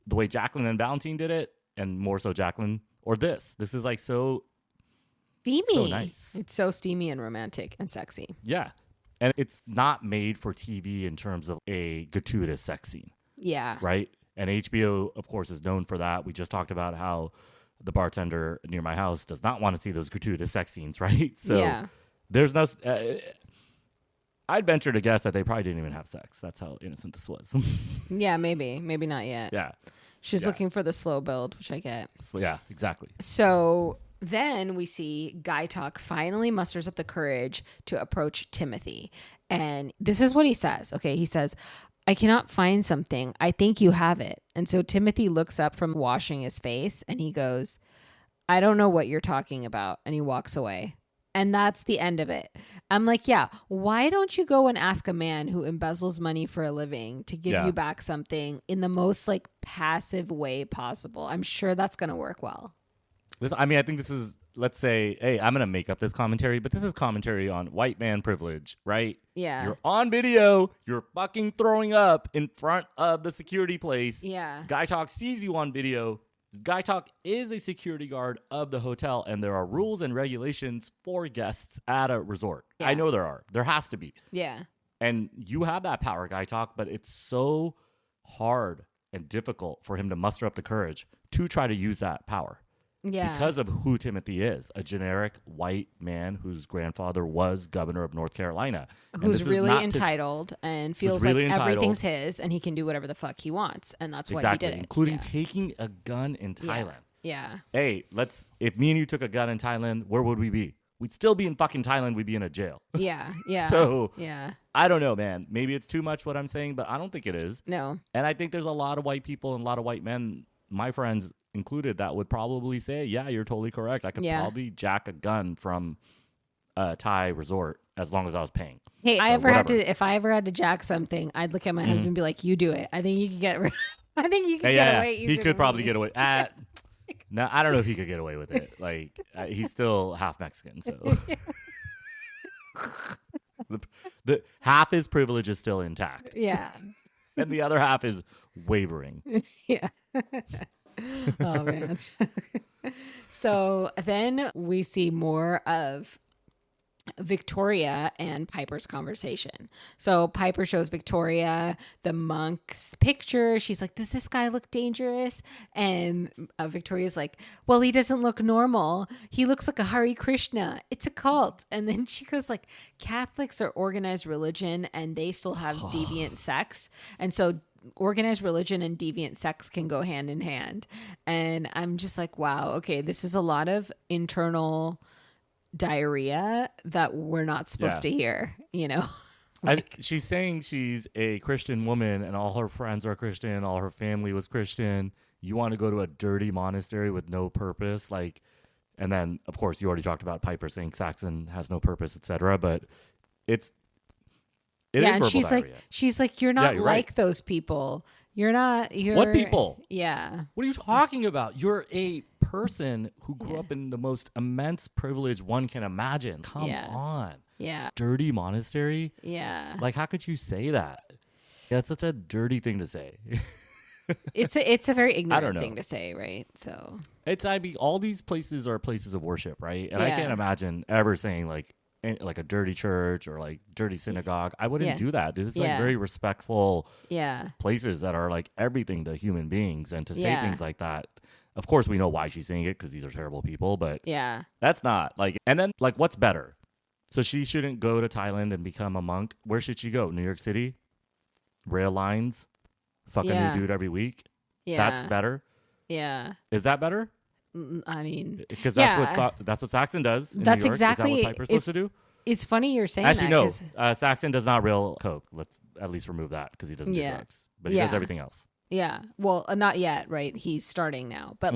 The way Jaclyn and Valentine did it? And more so Jaclyn? Or this? This is like so Steamy. So nice. It's so steamy and romantic and sexy. Yeah. And it's not made for TV in terms of a gratuitous sex scene. Yeah. Right? And HBO, of course, is known for that. We just talked about how the bartender near my house does not want to see those gratuitous sex scenes, right? So yeah. there's no... I'd venture to guess that they probably didn't even have sex. That's how innocent this was. Yeah, maybe. Maybe not yet. Yeah. She's Yeah. looking for the slow build, which I get. So, yeah, exactly. So then we see Gaitok finally musters up the courage to approach Timothy. And this is what he says. Okay, he says, I cannot find something. I think you have it. And so Timothy looks up from washing his face and he goes, I don't know what you're talking about. And he walks away. And that's the end of it. I'm like, yeah, why don't you go and ask a man who embezzles money for a living to give you back something in the most like passive way possible? I'm sure that's going to work well. I mean, I think this is, let's say, hey, I'm going to make up this commentary, but this is commentary on white man privilege, right? Yeah. You're on video. You're fucking throwing up in front of the security place. Yeah. Gaitok sees you on video. Gaitok is a security guard of the hotel, and there are rules and regulations for guests at a resort. Yeah. I know there are. There has to be. Yeah. And you have that power, Gaitok, but it's so hard and difficult for him to muster up the courage to try to use that power. Yeah. Because of who Timothy is, a generic white man whose grandfather was governor of North Carolina. Who's really entitled and feels really like everything's entitled. his and he can do whatever the fuck he wants. And that's why Exactly, he did it. including taking a gun in Thailand. Yeah. Hey, if me and you took a gun in Thailand, where would we be? We'd still be in fucking Thailand. We'd be in a jail. Yeah. Yeah. So, yeah. I don't know, man. Maybe it's too much what I'm saying, but I don't think it is. No. And I think there's a lot of white people and a lot of white men, my friends included, that would probably say, yeah, you're totally correct. I could probably jack a gun from a Thai resort as long as I was paying. Hey, if I ever had to jack something, I'd look at my husband and be like, you do it. I think you could get get away easier. He could probably get away. No, I don't know if he could get away with it. Like, he's still half Mexican, so the half his privilege is still intact. Yeah. And the other half is wavering. Yeah. Oh, man. So then we see more of Victoria and Piper's conversation. So Piper shows Victoria the monk's picture. She's like, does this guy look dangerous? And Victoria's like, well, he doesn't look normal. He looks like a Hare Krishna. It's a cult. And then she goes like, Catholics are organized religion and they still have deviant sex. And so organized religion and deviant sex can go hand in hand. And I'm just like, wow, okay, this is a lot of internal diarrhea that we're not supposed to hear, you know? She's saying she's a Christian woman and all her friends are Christian, all her family was Christian. You want to go to a dirty monastery with no purpose, like, and then of course you already talked about Piper saying Saxon has no purpose, etc. But it is and verbal diarrhea. she's like, you're not you're like right. those people. You're What people? Yeah. What are you talking about? You're a person who grew up in the most immense privilege one can imagine. Come on. Yeah. Dirty monastery? Yeah. Like, how could you say that? That's such a dirty thing to say. It's a very ignorant thing to say, right? So all these places are places of worship, right? And I can't imagine ever saying like a dirty church or like dirty synagogue. I wouldn't do that. Dude, it's like very respectful places that are like everything to human beings, and to say things like that. Of course, we know why she's saying it, because these are terrible people, but that's not like, and then like, what's better? So she shouldn't go to Thailand and become a monk. Where should she go? New York City? Rail lines? Fuck a new dude every week? Yeah. That's better? Yeah. Is that better? I mean, because that's what Saxon does. That's New York. exactly Is that what Piper's supposed to do. It's funny you're saying Actually, that. no. Saxon does not rail coke. Let's at least remove that, because he doesn't do drugs, but he does everything else. Yeah. Well, not yet, right? He's starting now. But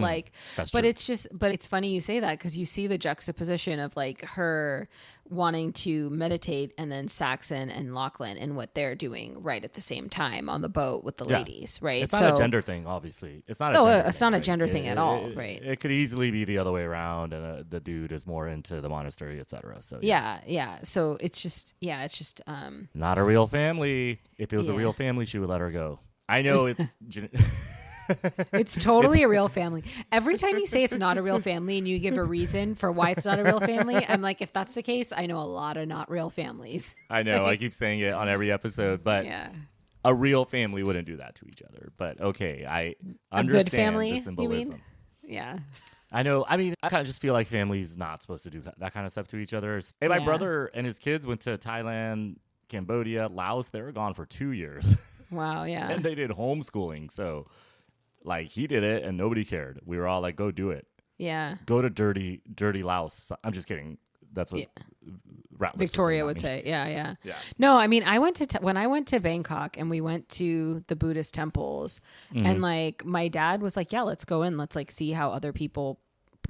that's but true. it's funny you say that, because you see the juxtaposition of like her wanting to meditate and then Saxon and Lachlan and what they're doing right at the same time on the boat with the ladies, right? It's not a gender thing, obviously. It's not a gender thing at all, right? It could easily be the other way around, and the dude is more into the monastery, etc. So yeah. So it's just not a real family. If it was a real family, she would let her go. I know it's it's totally a real family. Every time you say it's not a real family and you give a reason for why it's not a real family, I'm like, if that's the case, I know a lot of not real families. I know. I keep saying it on every episode, but a real family wouldn't do that to each other. But okay, I understand good family, the symbolism. You mean? Yeah. I know. I mean, I kind of just feel like families not supposed to do that kind of stuff to each other. Hey, my brother and his kids went to Thailand, Cambodia, Laos. They were gone for 2 years. Wow, yeah. And they did homeschooling. So, like, he did it and nobody cared. We were all like, go do it. Yeah. Go to dirty Laos. I'm just kidding. That's what Victoria would say. Yeah. No, I mean, I went to when I went to Bangkok and we went to the Buddhist temples, and like my dad was like, yeah, let's go in. Let's like see how other people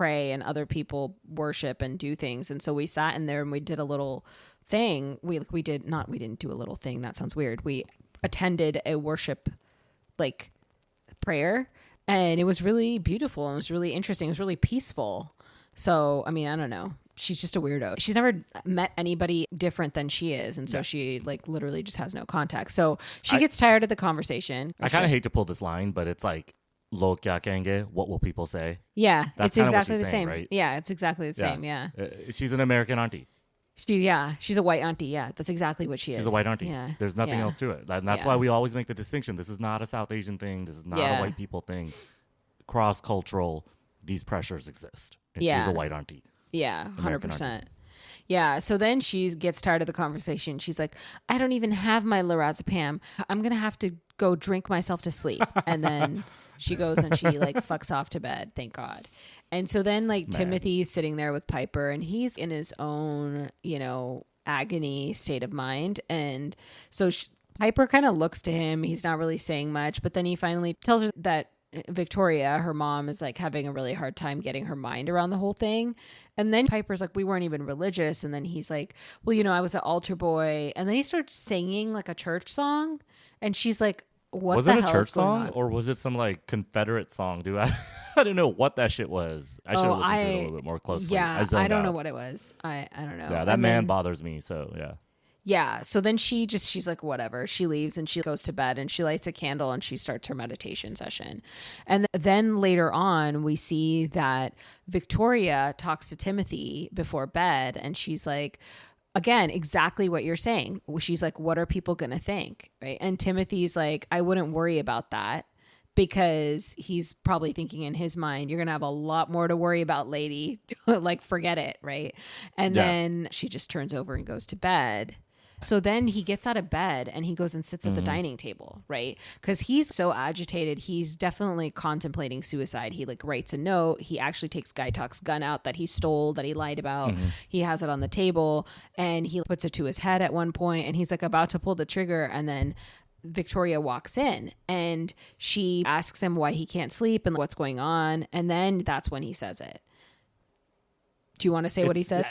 pray and other people worship and do things. And so we sat in there and we did a little thing. We didn't do a little thing. That sounds weird. We attended a worship like prayer, and it was really beautiful. And it was really interesting. It was really peaceful. So, I mean, I don't know. She's just a weirdo. She's never met anybody different than she is. And so she like literally just has no contact. So she gets tired of the conversation. I kind of hate to pull this line, but it's like, lo kya kenge? What will people say? Yeah, That's it's exactly the saying, same. right? Yeah, it's exactly the same. Yeah. She's an American auntie. She's a white auntie. Yeah, that's exactly what she is. She's a white auntie. Yeah. There's nothing else to it. And that's why we always make the distinction. This is not a South Asian thing. This is not a white people thing. Cross-cultural, these pressures exist. And she's a white auntie. Yeah, 100%. Yeah, so then she gets tired of the conversation. She's like, I don't even have my lorazepam. I'm going to have to go drink myself to sleep. And then she goes and she like fucks off to bed, thank God. And so then like Timothy's sitting there with Piper, and he's in his own, agony state of mind. And so Piper kind of looks to him. He's not really saying much, but then he finally tells her that Victoria, her mom, is like having a really hard time getting her mind around the whole thing. And then Piper's like, we weren't even religious. And then he's like, well, I was an altar boy. And then he starts singing like a church song. And she's like, what the hell is going on? Was it a church song or was it some like Confederate song, dude? I don't know what that shit was. I should have listened to it a little bit more closely. Yeah, I don't know what it was. I don't know. Yeah, that man bothers me. So yeah. Yeah. So then she's like, whatever. She leaves and she goes to bed and she lights a candle and she starts her meditation session. And then later on, we see that Victoria talks to Timothy before bed, and she's like, again, exactly what you're saying. She's like, what are people going to think? Right. And Timothy's like, I wouldn't worry about that, because he's probably thinking in his mind, you're going to have a lot more to worry about, lady. Like, forget it. Right. And then she just turns over and goes to bed. So then he gets out of bed and he goes and sits at the dining table, right? Because he's so agitated. He's definitely contemplating suicide. He like writes a note. He actually takes Gaitok's gun out that he stole, that he lied about. He has it on the table and he puts it to his head at one point, and he's like about to pull the trigger, and then Victoria walks in and she asks him why he can't sleep and what's going on. And then that's when he says it. Do you want to say what he said?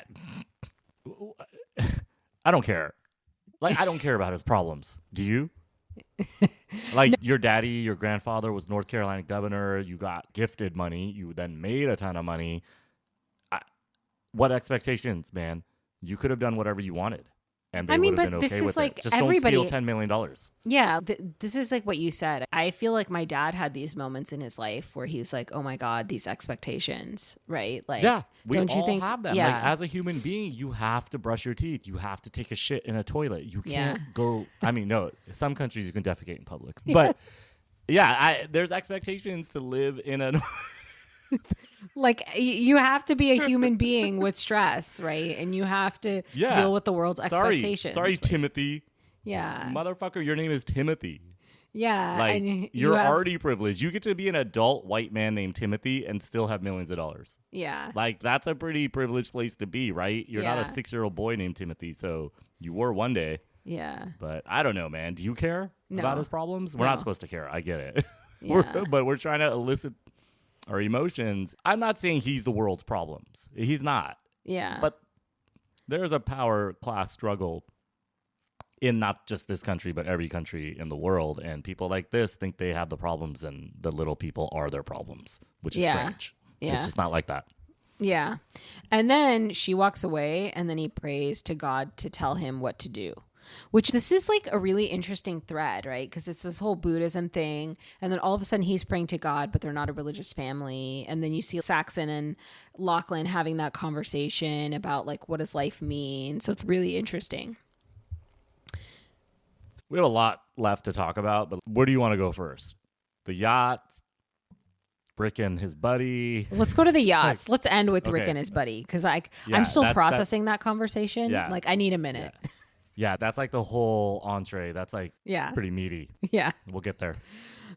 I don't care. Like, I don't care about his problems. Do you? Like, your daddy, your grandfather was North Carolina governor. You got gifted money. You then made a ton of money. What expectations, man? You could have done whatever you wanted, and they would have been okay with it. Just don't steal $10 million. Yeah, this is like what you said. I feel like my dad had these moments in his life where he's like, oh my God, these expectations, right? Like, yeah, we don't you all think, have them. Yeah. Like, as a human being, you have to brush your teeth. You have to take a shit in a toilet. You can't go. I mean, no, some countries you can defecate in public, but there's expectations to live in a. Like, you have to be a human being with stress, right? And you have to deal with the world's expectations. Sorry, Timothy. Yeah. Motherfucker, your name is Timothy. Yeah. Like, and you're already privileged. You get to be an adult white man named Timothy and still have millions of dollars. Yeah. Like, that's a pretty privileged place to be, right? You're not a 6-year-old boy named Timothy, so you were one day. Yeah. But I don't know, man. Do you care about his problems? We're not supposed to care. I get it. Yeah. But we're trying to elicit our emotions. I'm not saying he's the world's problems. He's not. Yeah. But there's a power class struggle in not just this country, but every country in the world. And people like this think they have the problems and the little people are their problems, which is strange. Yeah. It's just not like that. Yeah. And then she walks away, and then he prays to God to tell him what to do. Which this is like a really interesting thread, right? Because it's this whole Buddhism thing. And then all of a sudden he's praying to God, but they're not a religious family. And then you see Saxon and Lachlan having that conversation about like, what does life mean? So it's really interesting. We have a lot left to talk about, but where do you want to go first? The yachts, Rick and his buddy. Let's go to the yachts. Let's end with Rick and his buddy. Because I'm still processing that conversation. Yeah. Like, I need a minute. Yeah. Yeah, that's like the whole entree. That's like pretty meaty. Yeah. We'll get there.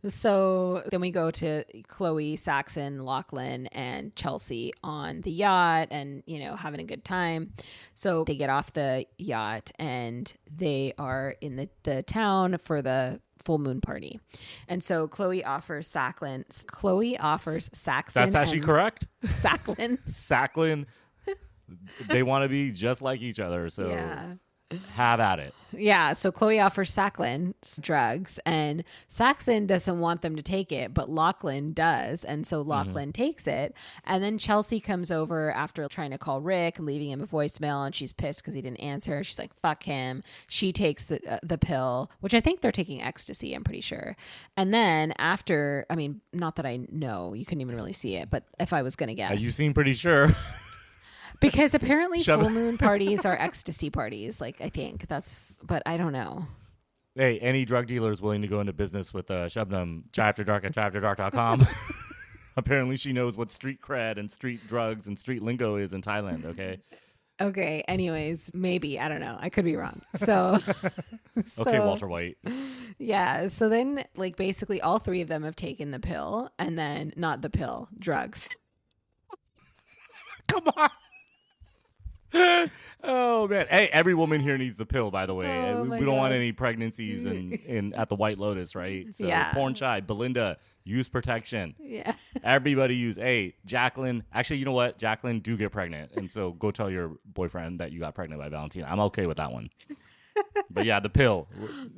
So then we go to Chloe, Saxon, Lachlan, and Chelsea on the yacht and, having a good time. So they get off the yacht and they are in the town for the full moon party. And so Chloe offers Saxon. That's actually correct. Jaclyn. Jaclyn. They want to be just like each other. So Yeah. have at it. Yeah, so Chloe offers Jaclyn drugs, and Saxon doesn't want them to take it, but Lachlan does, and so Lachlan takes it. And then Chelsea comes over after trying to call Rick and leaving him a voicemail, and she's pissed because he didn't answer. She's like, "Fuck him." She takes the pill, which I think they're taking ecstasy. I'm pretty sure. And then after, I mean, not that I know, you couldn't even really see it, but if I was gonna guess, You seem pretty sure. because apparently full moon parties are ecstasy parties. Like, I think that's, but I don't know. Hey, any drug dealer is willing to go into business with Shabnam, Chai After Dark at chaiafterdark.com. Apparently she knows what street cred and street drugs and street lingo is in Thailand, okay? Okay, anyways, maybe. I don't know. I could be wrong. So, Okay, Walter White. Yeah. So then, like, basically all three of them have taken the pill, and then, not the pill, drugs. Come on. Oh man! Hey, every woman here needs the pill. By the way, Oh, we my don't want God. any pregnancies in at the White Lotus, right? So, Yeah. Pornchai, Belinda, use protection. Yeah. Everybody use. Hey, Jaclyn. Actually, you know what? Jaclyn, do get pregnant, and so go tell your boyfriend that you got pregnant by Valentina. I'm okay with that one. But yeah, the pill.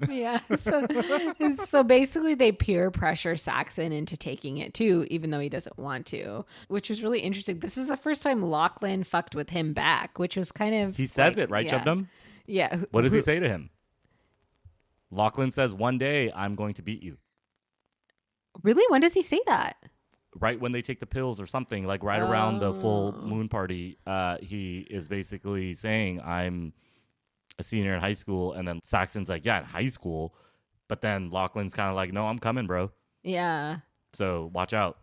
Yeah. So basically they peer pressure Saxon into taking it too, even though he doesn't want to, which was really interesting. This is the first time Lachlan fucked with him back, which was kind of, He says like, it, right, yeah. Shabnam? Yeah. What does he say to him? Lachlan says, "One day I'm going to beat you." Really? When does he say that? Right when they take the pills or something, like right around the full moon party, he is basically saying, "I'm a senior in high school," and then Saxon's like, "Yeah, in high school," but then Lachlan's kind of like, "No, I'm coming, bro. Yeah. So watch out."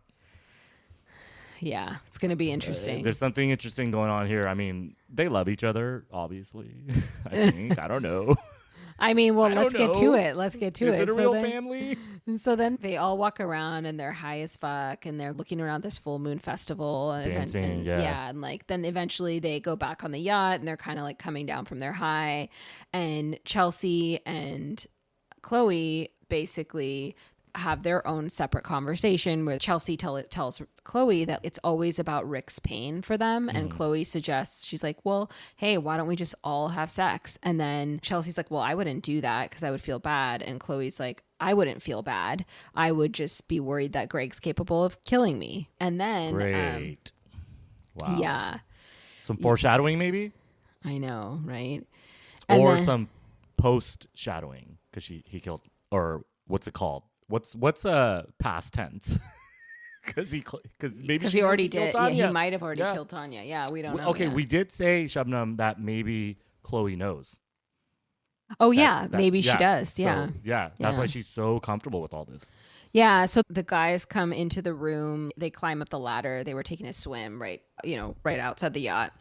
Yeah. It's going to be interesting. There's something interesting going on here. I mean, they love each other, obviously. I think. I don't know. I mean, well, let's get to know. it. Let's get to Is it. it a real family? So then they all walk around and they're high as fuck and they're looking around this full moon festival and Dancing, yeah. and like then eventually they go back on the yacht and they're kind of like coming down from their high, and Chelsea and Chloe basically have their own separate conversation where Chelsea tells Chloe that it's always about Rick's pain for them. And Chloe suggests, she's like, well, hey, why don't we just all have sex? And then Chelsea's like, well, I wouldn't do that because I would feel bad. And Chloe's like, I wouldn't feel bad. I would just be worried that Greg's capable of killing me. And then, Great. Wow. yeah, Some foreshadowing, maybe? I know, right? Or then- some post-shadowing, because he killed, or what's it called? What's past tense? Because he already did. Yeah, he might have already killed Tanya. Yeah, we don't know. Okay, yet. we did say, Shabnam, that maybe Chloe knows. Oh yeah, That- maybe she yeah. does. So, Yeah. yeah. That's Yeah. why she's so comfortable with all this. Yeah, so the guys come into the room. They climb up the ladder. They were taking a swim right outside the yacht.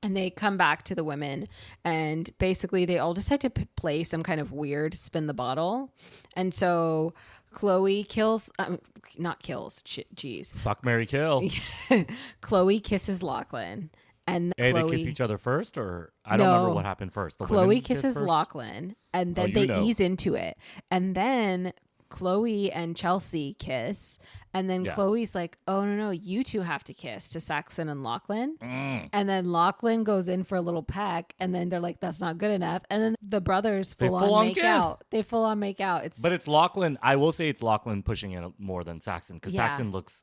And they come back to the women, and basically they all decide to play some kind of weird spin the bottle. And so Chloe jeez. Fuck, marry, kill. Chloe kisses Lachlan. And Hey, Chloe, they kiss each other first, or I don't remember what happened first. The Chloe women kiss kisses first? Lachlan, and then you they know. ease into it. And then Chloe and Chelsea kiss. And then Yeah. Chloe's like, oh, no, you two have to kiss, to Saxon and Lachlan. Mm. And then Lachlan goes in for a little peck. And then they're like, that's not good enough. And then the brothers full on make kiss. out. They full on make out. But it's Lachlan. I will say it's Lachlan pushing it more than Saxon, because Yeah. Saxon looks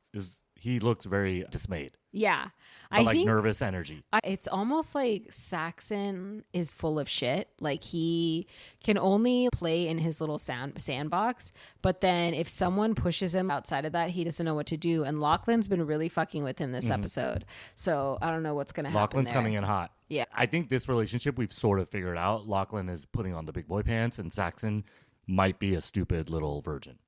very dismayed, yeah. but I think nervous energy. it's almost like Saxon is full of shit. Like he can only play in his little sandbox, but then if someone pushes him outside of that, he doesn't know what to do. And Lachlan's been really fucking with him this episode, so I don't know what's gonna happen. Lachlan's there. coming in hot. Yeah. I think this relationship we've sort of figured out. Lachlan is putting on the big boy pants, and Saxon might be a stupid little virgin.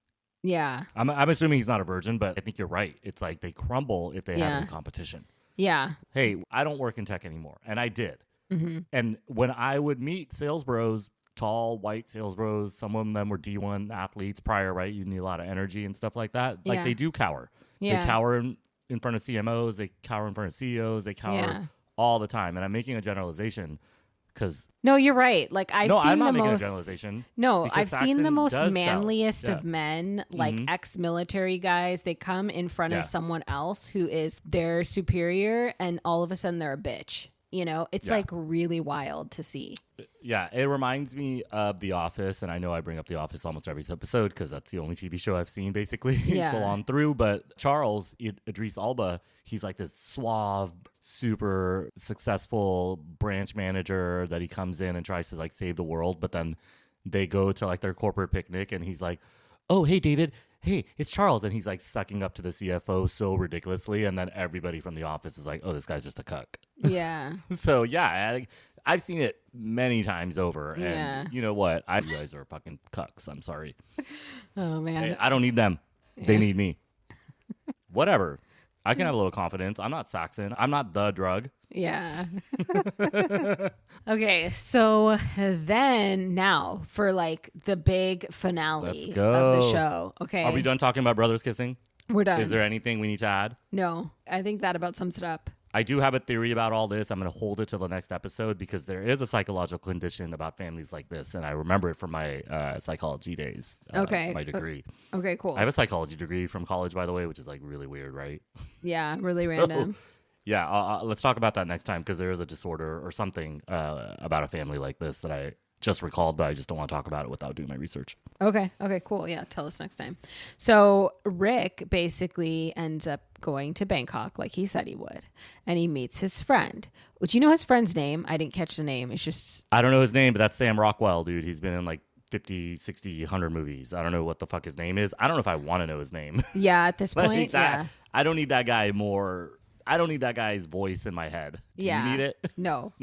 Yeah, I'm assuming he's not a virgin, but I think you're right. It's like they crumble if they have any competition. yeah, Hey, I don't work in tech anymore, and I did. Mm-hmm. And when I would meet sales bros, tall white sales bros, some of them were D1 athletes prior, right? You need a lot of energy and stuff like that. Like Yeah. they do cower. Yeah. They cower in front of CMOs. They cower in front of CEOs. They cower all the time. And I'm making a generalization Because No, you're right. Like I've no, seen I'm not the making most. a generalization. No, because I've seen the Saxon most does manliest sell. of men, like Mhm. ex-military guys. They come in front Yeah. of someone else who is their superior, and all of a sudden they're a bitch. You know, it's Yeah. like really wild to see. Yeah, it reminds me of The Office, and I know I bring up The Office almost every episode because that's the only TV show I've seen basically Yeah. full on through. But Charles, Idris Elba, he's like this suave, super successful branch manager that he comes in and tries to like save the world, but then they go to like their corporate picnic, and he's like, "Oh, hey, David. Hey, it's Charles," and he's like sucking up to the CFO so ridiculously, and then everybody from the office is like, "Oh, this guy's just a cuck." Yeah. So yeah, I've seen it many times over, and Yeah. you know what? You guys are fucking cucks. I'm sorry. Oh man. I don't need them. They Yeah. need me. Whatever. I can have a little confidence. I'm not Saxon. I'm not the drug. Yeah. Okay, so then now for like the big finale Let's of go. the show. Okay. Are we done talking about brothers kissing? We're done. Is there anything we need to add? No, I think that about sums it up. I do have a theory about all this. I'm going to hold it till the next episode because there is a psychological condition about families like this, and I remember it from my psychology days. Okay. My degree. Okay, cool. I have a psychology degree from college, by the way, which is like really weird, right? Yeah, really So, random. Yeah, let's talk about that next time because there is a disorder or something about a family like this that I just recalled, but I just don't want to talk about it without doing my research. Okay, cool. Yeah, tell us next time. So Rick basically ends up going to Bangkok like he said he would, and he meets his friend. Which, you know his friend's name? I didn't catch the name. It's just... I don't know his name, but that's Sam Rockwell, dude. He's been in like 50, 60, 100 movies. I don't know what the fuck his name is. I don't know if I want to know his name. Yeah, at this Like point, that, yeah. I don't need that guy more. I don't need that guy's voice in my head. Do Yeah. you need it? No.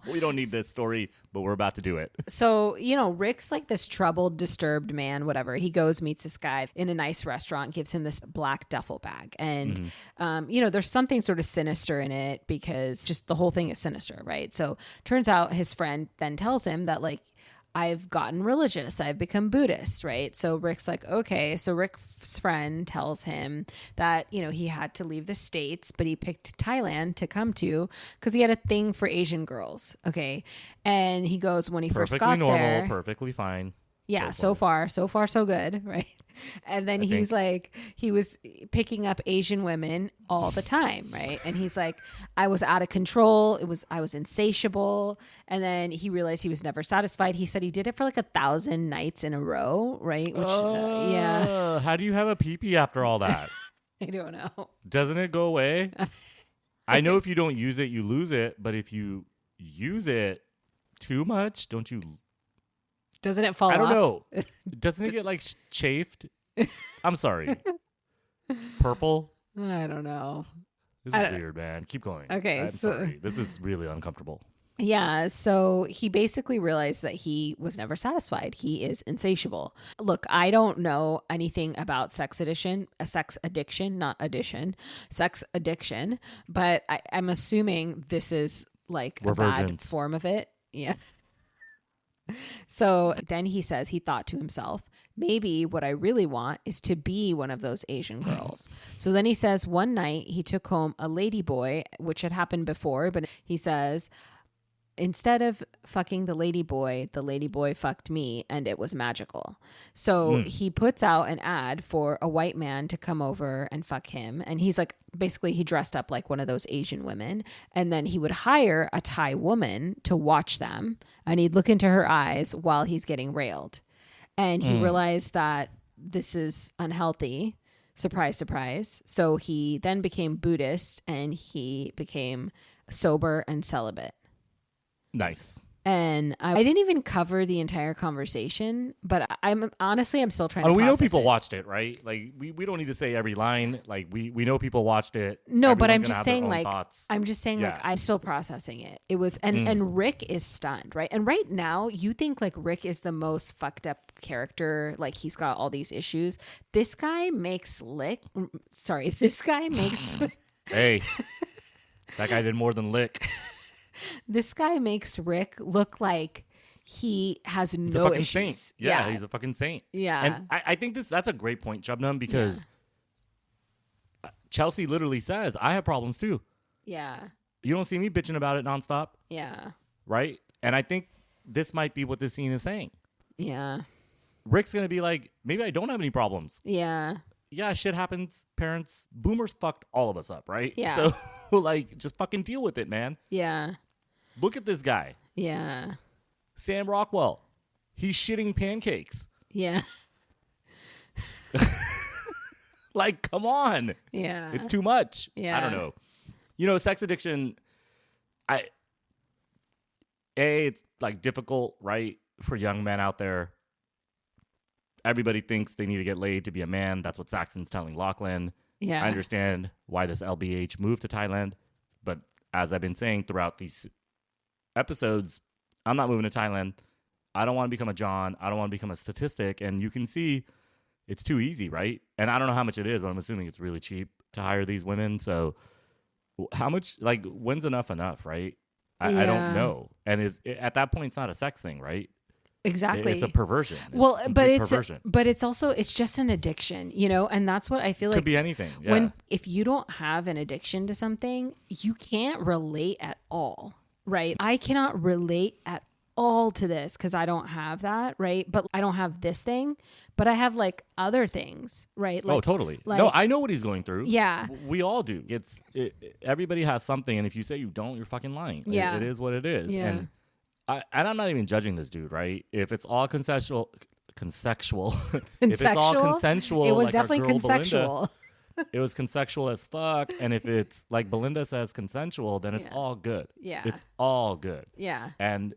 We don't need this story, but we're about to do it. So, you know, Rick's like this troubled, disturbed man, whatever. He goes, meets this guy in a nice restaurant, gives him this black duffel bag. And, you know, there's something sort of sinister in it because just the whole thing is sinister, right? So turns out his friend then tells him that, like, I've gotten religious. I've become Buddhist, right? So Rick's like, okay. So Rick's friend tells him that, you know, he had to leave the States, but he picked Thailand to come to because he had a thing for Asian girls. Okay. And he goes, when he first Perfectly got normal, there. perfectly fine. Yeah, so far, so good, right? And then he's like, he was picking up Asian women all the time, right? And he's like, I was out of control. I was insatiable. And then he realized he was never satisfied. He said he did it for like 1,000 nights in a row, right? Which, yeah, How do you have a pee-pee after all that? I don't know. Doesn't it go away? I know if you don't use it, you lose it. But if you use it too much, don't you... Doesn't it fall off? I don't know. Doesn't it get like chafed? I'm sorry. Purple? I don't know. This is weird, man. Keep going. Okay, I'm so- sorry. This is really uncomfortable. Yeah, so he basically realized that he was never satisfied. He is insatiable. Look, I don't know anything about sex addiction, sex addiction, but I'm assuming this is like We're a bad virgins. form of it. Yeah. So then he says he thought to himself, maybe what I really want is to be one of those Asian girls. So then he says one night he took home a ladyboy, which had happened before, but he says, instead of fucking the ladyboy fucked me, and it was magical. So he puts out an ad for a white man to come over and fuck him. And he's like, basically he dressed up like one of those Asian women. And then he would hire a Thai woman to watch them. And he'd look into her eyes while he's getting railed. And he realized that this is unhealthy. Surprise, surprise. So he then became Buddhist and he became sober and celibate. Nice. And I didn't even cover the entire conversation, but I'm still trying to We know process people it. watched it, right? Like we don't need to say every line. Like we know people watched it. No, but I'm Everyone's gonna just have their saying, own like, thoughts. like, I'm still processing it. It was, and Rick is stunned, right? And right now, you think like Rick is the most fucked up character, like he's got all these issues. This guy makes this guy makes Hey, that guy did more than lick. this guy makes Rick look like he has He's no a fucking issues. saint. Yeah, he's a fucking saint. Yeah. And I think that's a great point, Shabnam, because Chelsea literally says, I have problems too. Yeah. You don't see me bitching about it nonstop, Yeah. right? And I think this might be what this scene is saying. Yeah. Rick's going to be like, maybe I don't have any problems. Yeah. Yeah, shit happens. Parents, boomers fucked all of us up, right? Yeah. So, like, just fucking deal with it, man. Yeah. Look at this guy. Yeah. Sam Rockwell. He's shitting pancakes. Yeah. Like, come on. Yeah. It's too much. Yeah. I don't know. You know, sex addiction, it's like difficult, right? For young men out there. Everybody thinks they need to get laid to be a man. That's what Saxon's telling Lachlan. Yeah. I understand why this LBH moved to Thailand. But as I've been saying throughout these episodes, I'm not moving to Thailand. I don't want to become a John. I don't want to become a statistic. And you can see it's too easy, right? And I don't know how much it is, but I'm assuming it's really cheap to hire these women. So how much, like, when's enough, right? I don't know. And at that point, it's not a sex thing, right? Exactly. It's a perversion. Well, but it's also, it's just an addiction, you know, and that's what I feel like. Could be anything. Yeah. If you don't have an addiction to something, you can't relate at all, right? I cannot relate at all to this because I don't have that, right? But I don't have this thing, but I have like other things, right? Like, totally. Like, no, I know what he's going through. Yeah. We all do. Everybody has something, and if you say you don't, you're fucking lying. Yeah. It is what it is. Yeah. And I'm not even judging this dude, right? If it's all consensual, if it's all consensual, it was like definitely our girl consensual. Belinda, it was consensual as fuck. And if it's like Belinda says consensual, then it's all good. Yeah. It's all good. Yeah. And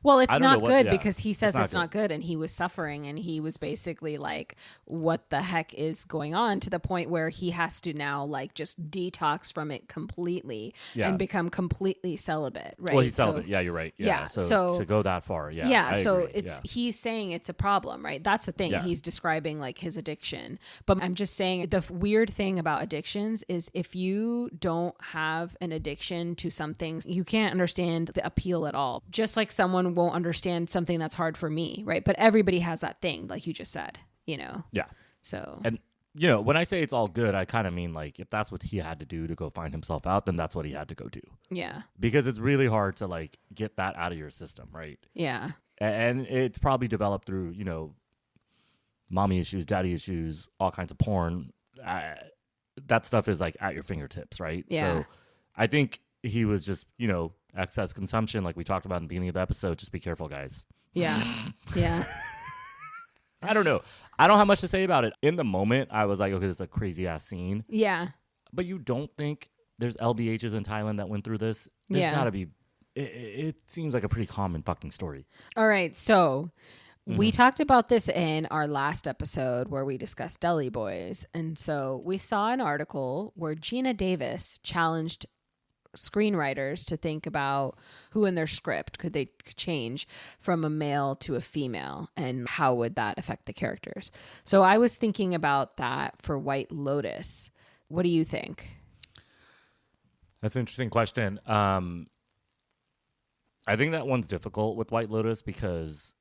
Well, it's I don't not know good what- because he says it's not not good and he was suffering and he was basically like, what the heck is going on, to the point where he has to now like just detox from it completely and become completely celibate, right? Well, he's celibate. Yeah, you're right. Yeah. So to go that far. Yeah. Yeah. I So agree. it's he's saying it's a problem, right? That's the thing. Yeah. He's describing like his addiction. But I'm just saying the weird thing about addictions is if you don't have an addiction to something, you can't understand the appeal at all. Just like someone won't understand something that's hard for me, right? But everybody has that thing, like you just said, you know? Yeah. So. And, you know, when I say it's all good, I kind of mean like if that's what he had to do to go find himself out, then that's what he had to go do. Yeah. Because it's really hard to like get that out of your system, right? Yeah. And it's probably developed through, you know, mommy issues, daddy issues, all kinds of porn. That stuff is like at your fingertips, right? Yeah. So I think he was just, you know, excess consumption, like we talked about in the beginning of the episode. Just be careful, guys. Yeah. Yeah. I don't know. I don't have much to say about it. In the moment, I was like, okay, this is a crazy ass scene. Yeah. But you don't think there's LBHs in Thailand that went through this? There's gotta be. It seems like a pretty common fucking story. All right. So we talked about this in our last episode where we discussed Deli Boys. And so we saw an article where Gina Davis challenged screenwriters to think about who in their script could they change from a male to a female and how would that affect the characters. So I was thinking about that for White Lotus. What do you think? That's an interesting question. I think that one's difficult with White Lotus because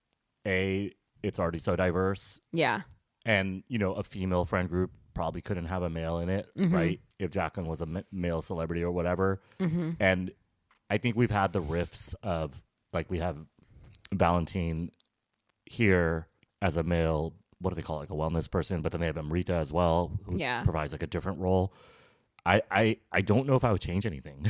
it's already so diverse. Yeah. And, you know, a female friend group probably couldn't have a male in it, right? If Jaclyn was a male celebrity or whatever. And I think we've had the riffs of, like, we have Valentine here as a male, what do they call it, like a wellness person, but then they have Amrita as well, who provides like a different role. I don't know if I would change anything.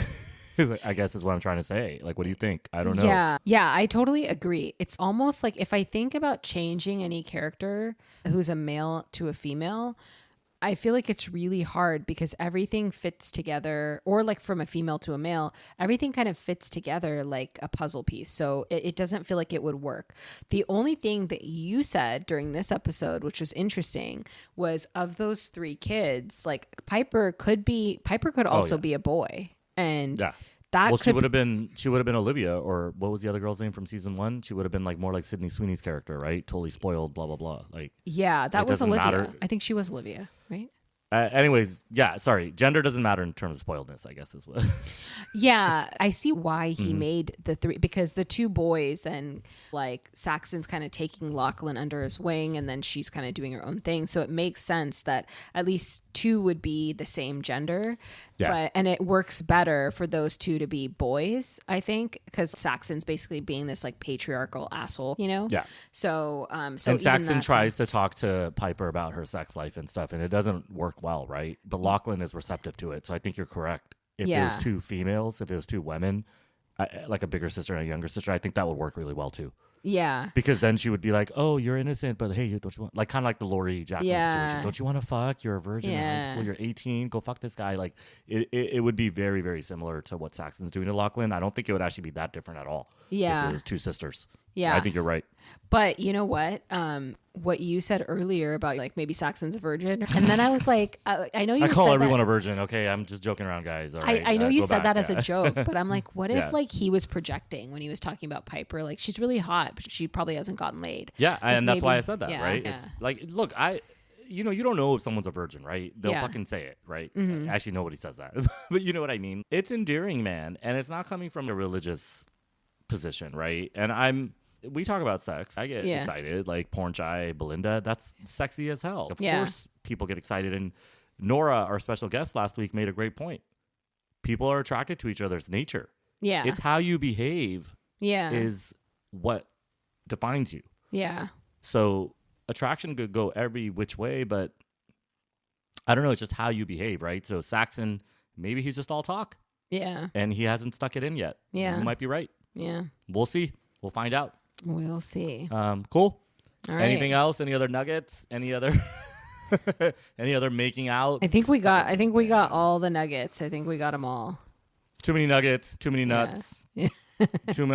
I guess is what I'm trying to say. Like, what do you think? I don't know. Yeah, I totally agree. It's almost like if I think about changing any character who's a male to a female, I feel like it's really hard because everything fits together, or like from a female to a male, everything kind of fits together like a puzzle piece. So it doesn't feel like it would work. The only thing that you said during this episode, which was interesting, was of those three kids, like Piper could also be a boy. And that she would have been Olivia, or what was the other girl's name from season 1? She would have been like more like Sydney Sweeney's character, right? Totally spoiled, blah blah blah. Like, yeah, that was Olivia. Matter. I think she was Olivia, right? Anyways, yeah, sorry. Gender doesn't matter in terms of spoiledness, I guess is what. Yeah, I see why he made the three, because the two boys and like Saxon's kind of taking Lachlan under his wing and then she's kind of doing her own thing. So it makes sense that at least two would be the same gender. Yeah. And it works better for those two to be boys, I think, because Saxon's basically being this like patriarchal asshole, you know? Yeah. So and Saxon tries to talk to Piper about her sex life and stuff, and it doesn't work well, right? But Lachlan is receptive to it, so I think you're correct. If it was two females, if it was two women, like a bigger sister and a younger sister, I think that would work really well too. Yeah. Because then she would be like, "Oh, you're innocent, but hey, don't you want like kind of like the Laurie Jaclyn situation? Don't you want to fuck? You're a virgin in high school. You're 18. Go fuck this guy." Like it would be very, very similar to what Saxon's doing to Lachlan. I don't think it would actually be that different at all. Yeah. If it was two sisters. Yeah. I think you're right. But you know what? What you said earlier about like maybe Saxon's a virgin, and then I was like, I know you. I call said everyone that. a virgin. Okay, I'm just joking around, guys. All right. I know you said that as yeah. a joke, but I'm like, what if like he was projecting when he was talking about Piper? Like she's really hot, but she probably hasn't gotten laid. Yeah, like, and that's maybe, why I said that, yeah, right? Yeah. It's like, look, you don't know if someone's a virgin, right? They'll fucking say it, right? Mm-hmm. Actually, nobody says that, but you know what I mean. It's endearing, man, and it's not coming from a religious position, right? And we talk about sex. I get excited, like Pornchai, Belinda. That's sexy as hell. Of course, people get excited. And Nora, our special guest last week, made a great point. People are attracted to each other's nature. Yeah, it's how you behave. Yeah, is what defines you. Yeah. So attraction could go every which way, but I don't know. It's just how you behave, right? So Saxon, maybe he's just all talk. Yeah, and he hasn't stuck it in yet. Yeah, you might be right. Yeah, we'll see. We'll find out. We'll see. Cool. All right. Anything else? Any other nuggets? Any other making out? I think we got all the nuggets. I think we got them all. Too many nuggets, too many nuts. Yeah. too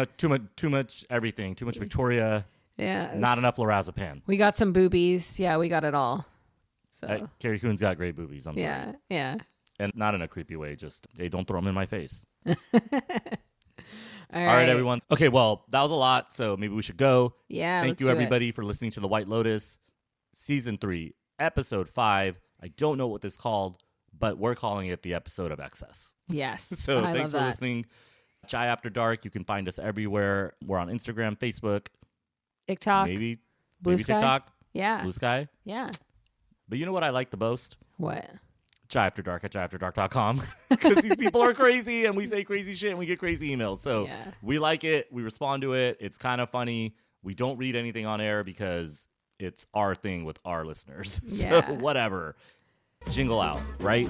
much everything. Too much Victoria. Yeah. Not enough lorazepam. We got some boobies. Yeah, we got it all. So Carrie Coon's got great boobies. I'm sorry. Yeah. And not in a creepy way. Just they don't throw them in my face. All right, everyone. Okay, well, that was a lot, so maybe we should go. Yeah, Thank you, everybody, for listening to The White Lotus, Season 3, Episode 5. I don't know what this is called, but we're calling it the episode of excess. Yes. So thanks for listening. Chai After Dark. You can find us everywhere. We're on Instagram, Facebook. TikTok. Maybe Blue Sky. TikTok. Yeah. Blue Sky. Yeah. But you know what I like the most? What? Chai After Dark at chaiafterdark.com. Because these people are crazy and we say crazy shit and we get crazy emails. So we like it. We respond to it. It's kind of funny. We don't read anything on air because it's our thing with our listeners. Yeah. So whatever. Jingle out, right?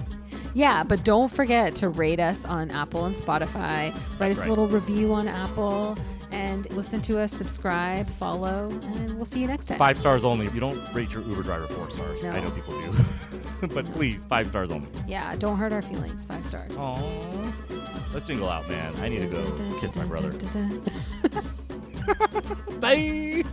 Yeah, but don't forget to rate us on Apple and Spotify. Write us a little review on Apple and listen to us, subscribe, follow, and we'll see you next time. 5 stars only. You don't rate your Uber driver 4 stars. No. I know people do. But please, 5 stars only. Yeah, don't hurt our feelings. 5 stars. Aww. Let's jingle out, man. I need to go kiss my brother. Dun, dun, dun, dun. Bye.